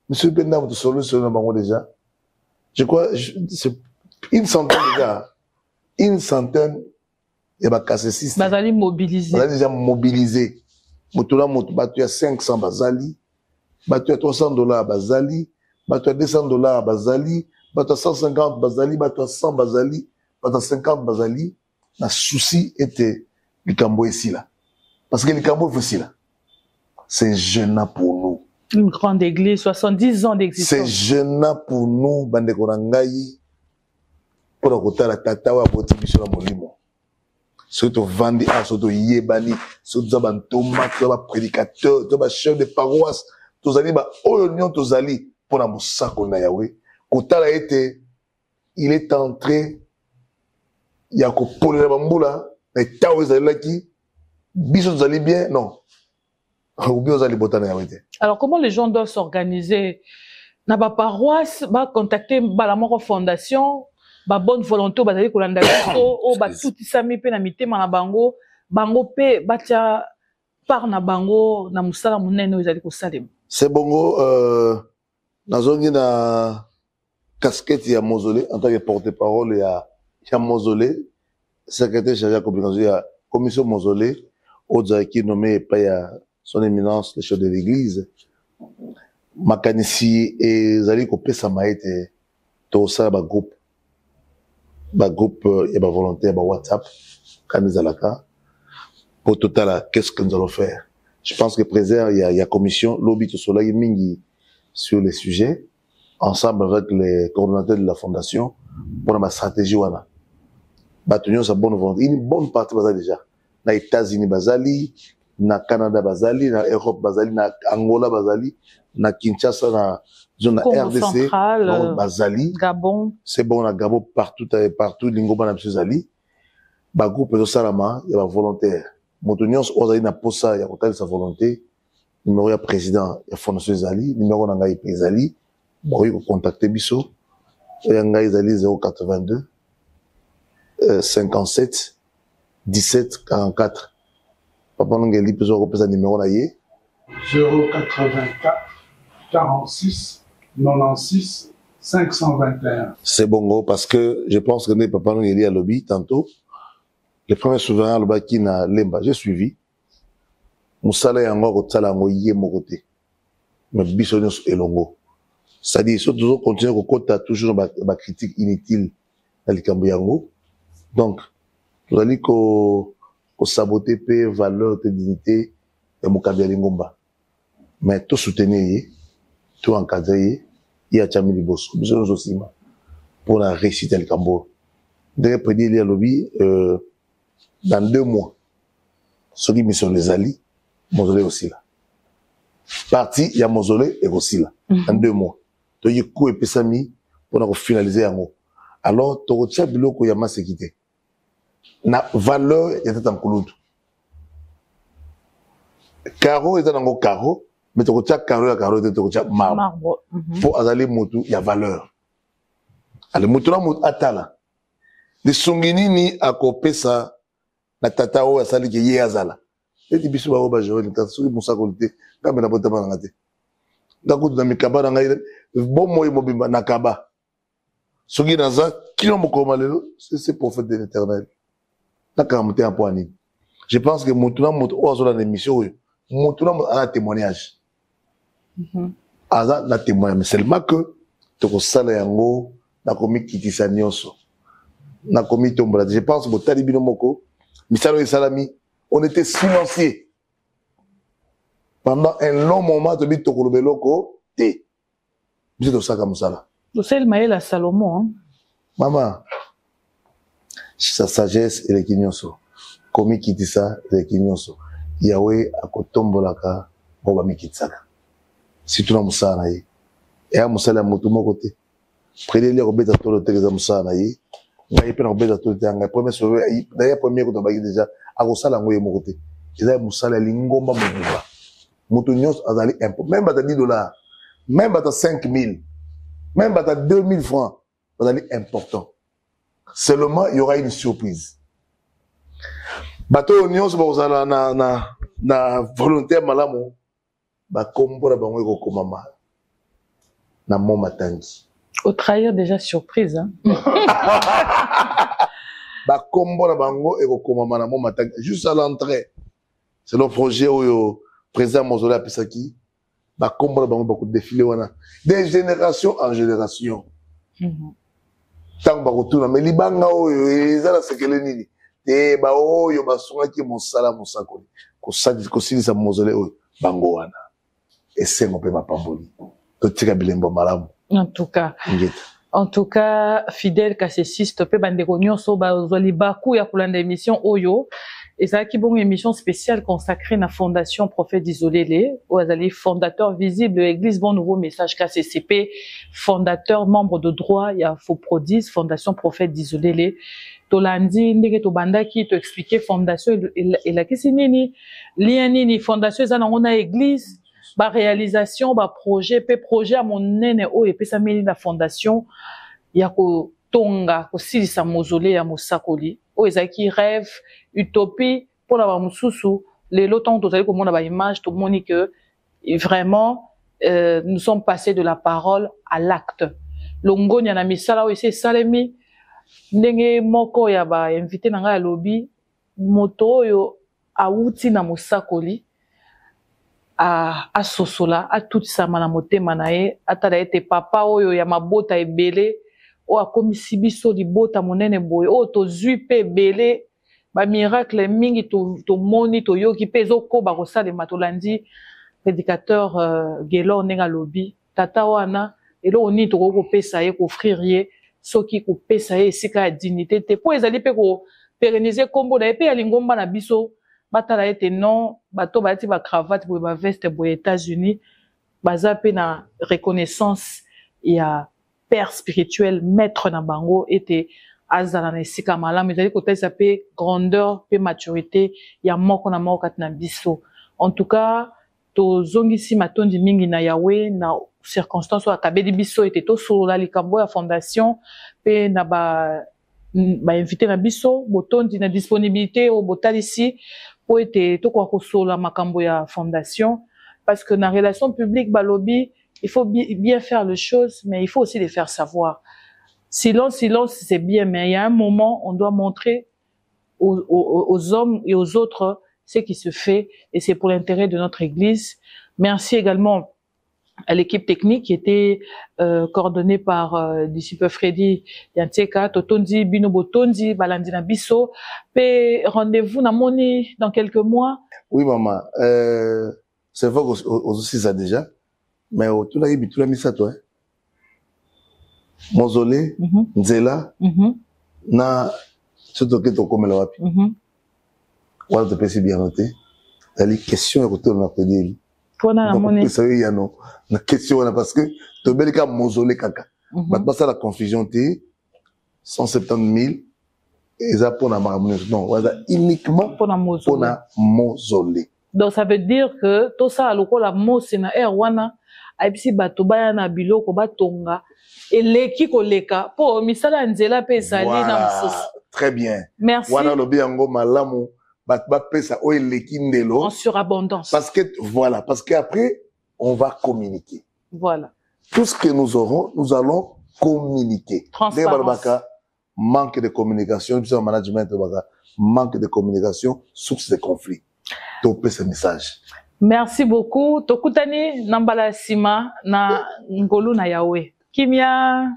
monsieur Benda, vous solution déjà. Je crois, c'est une centaine déjà. Une centaine, il y a cassé 6. Bazali mobilisé. Bazali déjà mobilisé. Motola moto, tu as 500 Bazali. Tu as $300 Bazali. Tu as $200 Bazali. Tu as 150 Bazali. Tu as 100 Bazali. Tu as 50 Bazali. Le souci était le Cambo ici là. Parce que le Cambo est ici là. C'est gênant pour nous. Une grande église, 70 ans d'existence. C'est gênant pour nous, bande korangai, pour la côté la tata ou à votre mission à Molimo. Surtout vendi, surtout yébani, surtout bantoma, tout ba prédicateur, tout ba chef de paroisse, tous allez ba oignon, tous allez pour la moussa qu'on a Yahweh. Kota a été, il est entré, il y a qu'au pôle de bamboula, les taoués allez là qui, bisous tous allez bien, non. Alors, comment les gens doivent s'organiser? Na ba paroisse, ba contacter ba la mort fondation, ba bonne volonté, ba d'aller kolanda biso, o ba tout sami pe na mitema na bango, bango pe ba tia par na bango na musala munene ezali ko salem. C'est bongo na zongi na casquette ya mausolée en tant que porte-parole ya mausolée, secrétaire chargé de la commission mausolée, autres qui nommé pas ya son éminence, le chef de l'église, Makanici et Zali Kopé Samaïte, tout ça, groupe, et volontaire, WhatsApp, Kanizalaka, pour total, qu'est-ce que nous allons faire? Je pense que président, il y a commission, lobby tout cela, mingi sur les sujets, ensemble avec les coordonnateurs de la fondation, pour ma stratégie, wana. Batunion, sa bonne volonté. Une bonne partie, déjà. Na États-Unis, Bazali, na Canada bazali, na Europe bazali, na Angola bazali, na Kinshasa, na zone RDC, central, bazali, Gabon. C'est bon, na Gabon partout, Lingoba na Zali. Ba groupe de Salama, il y a volontaire. Montonions, ozali na posa, il y a sa volonté. Numéro ya président, il y a Fondation Zali, numéro na ngai Zali. Bon, il faut contacter Bisso. Il y a ngai Zali 082 57 17 44. Papa Nongeli peut représenter numéro là 084 46 96 521. C'est bon parce que je pense que Papa Nongeli a lobby tantôt. Le premier souverain le qui na lemba, j'ai suivi. Moussala yango ko tsala ngo yé mon côté. Mais bisonyo elongo. C'est-à-dire ils sont toujours continuer ko kota toujours ba critique inutile dans le Camboyango. Donc vous allez ko saboter paix, valeur, dignité, et Moukabia Lingomba. Mais tout soutenir, tout encadrer, il y a Tchami Libos, besoin aussi, pour la réussite du Cambo. D'ailleurs, prédit il y a lobby, dans 2 mois, ceux qui sont les alliés, mausolée aussi là. Parti, il y a mausolée et aussi là, dans 2 mois. Donc, il y a coup et pesami, pour finaliser en haut. Alors, tu retiens biloko il y a ma sécurité. Na valeur était en couloute. Caro était dans carreau, mais tu retiens carreau était marbre. Pour azaler motu, il y a valeur. Alors motu là motu atala. Les sungini ni akopé ça na tatao asali ke ye azala. Et tu bisu ba oba jori ta suri musa kolite kama na bota bana ngate. Ndako na mikaba na ngai bon moyo mobimba na kaba. Sungi na za kilo mokoma lelo, c'est prophète de l'Éternel. Je pense que Moutuna Moutouazola l'émission, Moutuna a un témoignage. A un témoignage. Mais seulement que tu as salé yango, na komi kitisa nyonso. Na komi tombola. Je pense que Talibino Moko, Misalo et Salami, on était silencieux. Pendant un long moment, tu as dit Tokolobeloko, t'es. Vous êtes au sac à Moussala. Vous savez, le maïl à Salomon. Maman. Sa sagesse et les kinyonso. Komi kitisa les kinyonso. Yahweh akotombolaka boba mikitsaka. Si tu na musana yi. Et à musala mutu mo côté. Prédé les robeta to le teza musana yi. Ngai pe na robeta to tanga. Premier sauver d'ailleurs premier ko to bagi déjà akosala ngoye mo côté. Eza musala lingomba mububa. Mutu nyonso azali impôt. Même bata $10. Même bata 5000. Même bata 2000 francs. Azali important. Seulement, il y aura une surprise. Bateau Union, c'est pour ça, na volontaire malamo. ba kombo na bango eko komama na Mont Matangi. Au trahir déjà surprise hein. Ba kombo na bango eko komama na Mont Matangi juste à l'entrée. C'est le projet où président Mozole a Pisaki. Ba kombo na bango beaucoup de défilés wana de génération en génération. Tant ba retourna mais libanga oyo ezala sekele nini te ba oyo basunga ki mosala mosakoli ko silisa Mozole oyo bango wana esengo pe mapamboli to tika bilembo malamu. En tout cas fidèle kassessiste pe bandeko nyonso bazoli baku ya kolanda émission oyo. Et ça qui bon émission spéciale consacrée à la Fondation Prophète Isolélé, où azali fondateur visible de l'Église Bon Nouveau Message KCCP, fondateur, membre de droit, il y a Faux Prodis, Fondation Prophète Isolélé. Tolandi, ndenge to bandaki, to expliquer fondation et la kisi nini, lien nini, fondation eza na ona église, ba réalisation, ba projet, pe projet à mon nene o et pe sa meni la fondation, il y a ko tonga, ko silisa mausolée ya mosakoli, o ezaki rêve, utopie pour la mususu les lotons tout à comme on a image tout le monde que vraiment nous sommes passés de la parole à l'acte longo nyana misala o ese salemi ndenge moko ya ba invité na nga lobby moto yo auti na musakoli a sosola a tout ça mana motema na ye atala ete papa oyo ya mabota ebele o akomisi biso libota monene boye o to zui pe ebele ba miracle mingi to moni to yoki pezo ko ba kosala matolandi prédicateur Gelor nenga lobby tata wana elo oni to ko pesa ye ko offrir ye soki ko pesa ye sika dignité te po ezali pe ko pérenniser kombo na pe ya lingomba na biso batala ete non bato ba ti ba cravate bo ba veste bo États-Unis baza pe na reconnaissance ya père spirituel maître na bango ete azala na esika malamu ezali kotesa pe grandeur pe maturité ya moko na moko kati na biso. En tout cas tozongisi matondi mingi na Yahweh na circonstance oyo akabeli biso ete tosolola likambo ya fondation pe na ba invité na biso botondi na disponibilité oyo botalisi po ete tokoka kosolola makambo ya fondation parce que na relation publique balobi il faut bien faire les choses mais il faut aussi les faire savoir. Silence, c'est bien, mais il y a un moment, on doit montrer aux hommes et aux autres ce qui se fait, et c'est pour l'intérêt de notre Église. Merci également à l'équipe technique qui était coordonnée par disciple Freddy Yanteka, Totondi, Bino Botondi, Balandina Bisso. Rendez-vous dans quelques mois. Oui, maman. C'est vrai aussi ça déjà, mais tout l'a mis ça toi. Mausolée, Nzela, na surtout que tu comme la wapi. Voilà, tu peux si bien noter. La question est retournée à pédale. Toi, na monnaie. Ça y est, non. La question est parce que tu bel cas mausolée caca. Maintenant, ça la confusion t'es 170 000 et ça pour la marmonnaie. Non, voilà uniquement pour la mausolée. Donc ça veut dire que tout ça, la mot c'est na erwana. Aibisi bato baya na biloko batonga eleki koleka po misala nzela pe sali na msusu. Très bien. Merci. Wana lobi yango malamu ba pesa o eleki ndelo en surabondance. Parce que voilà, parce qu'après on va communiquer. Voilà. Tout ce que nous aurons, nous allons communiquer. Transparence. Manque de communication, management manque de communication, source de conflit. Topé ce message. Merci beaucoup. Tokutani nambala sima na ngolu na Yahweh. Kimia.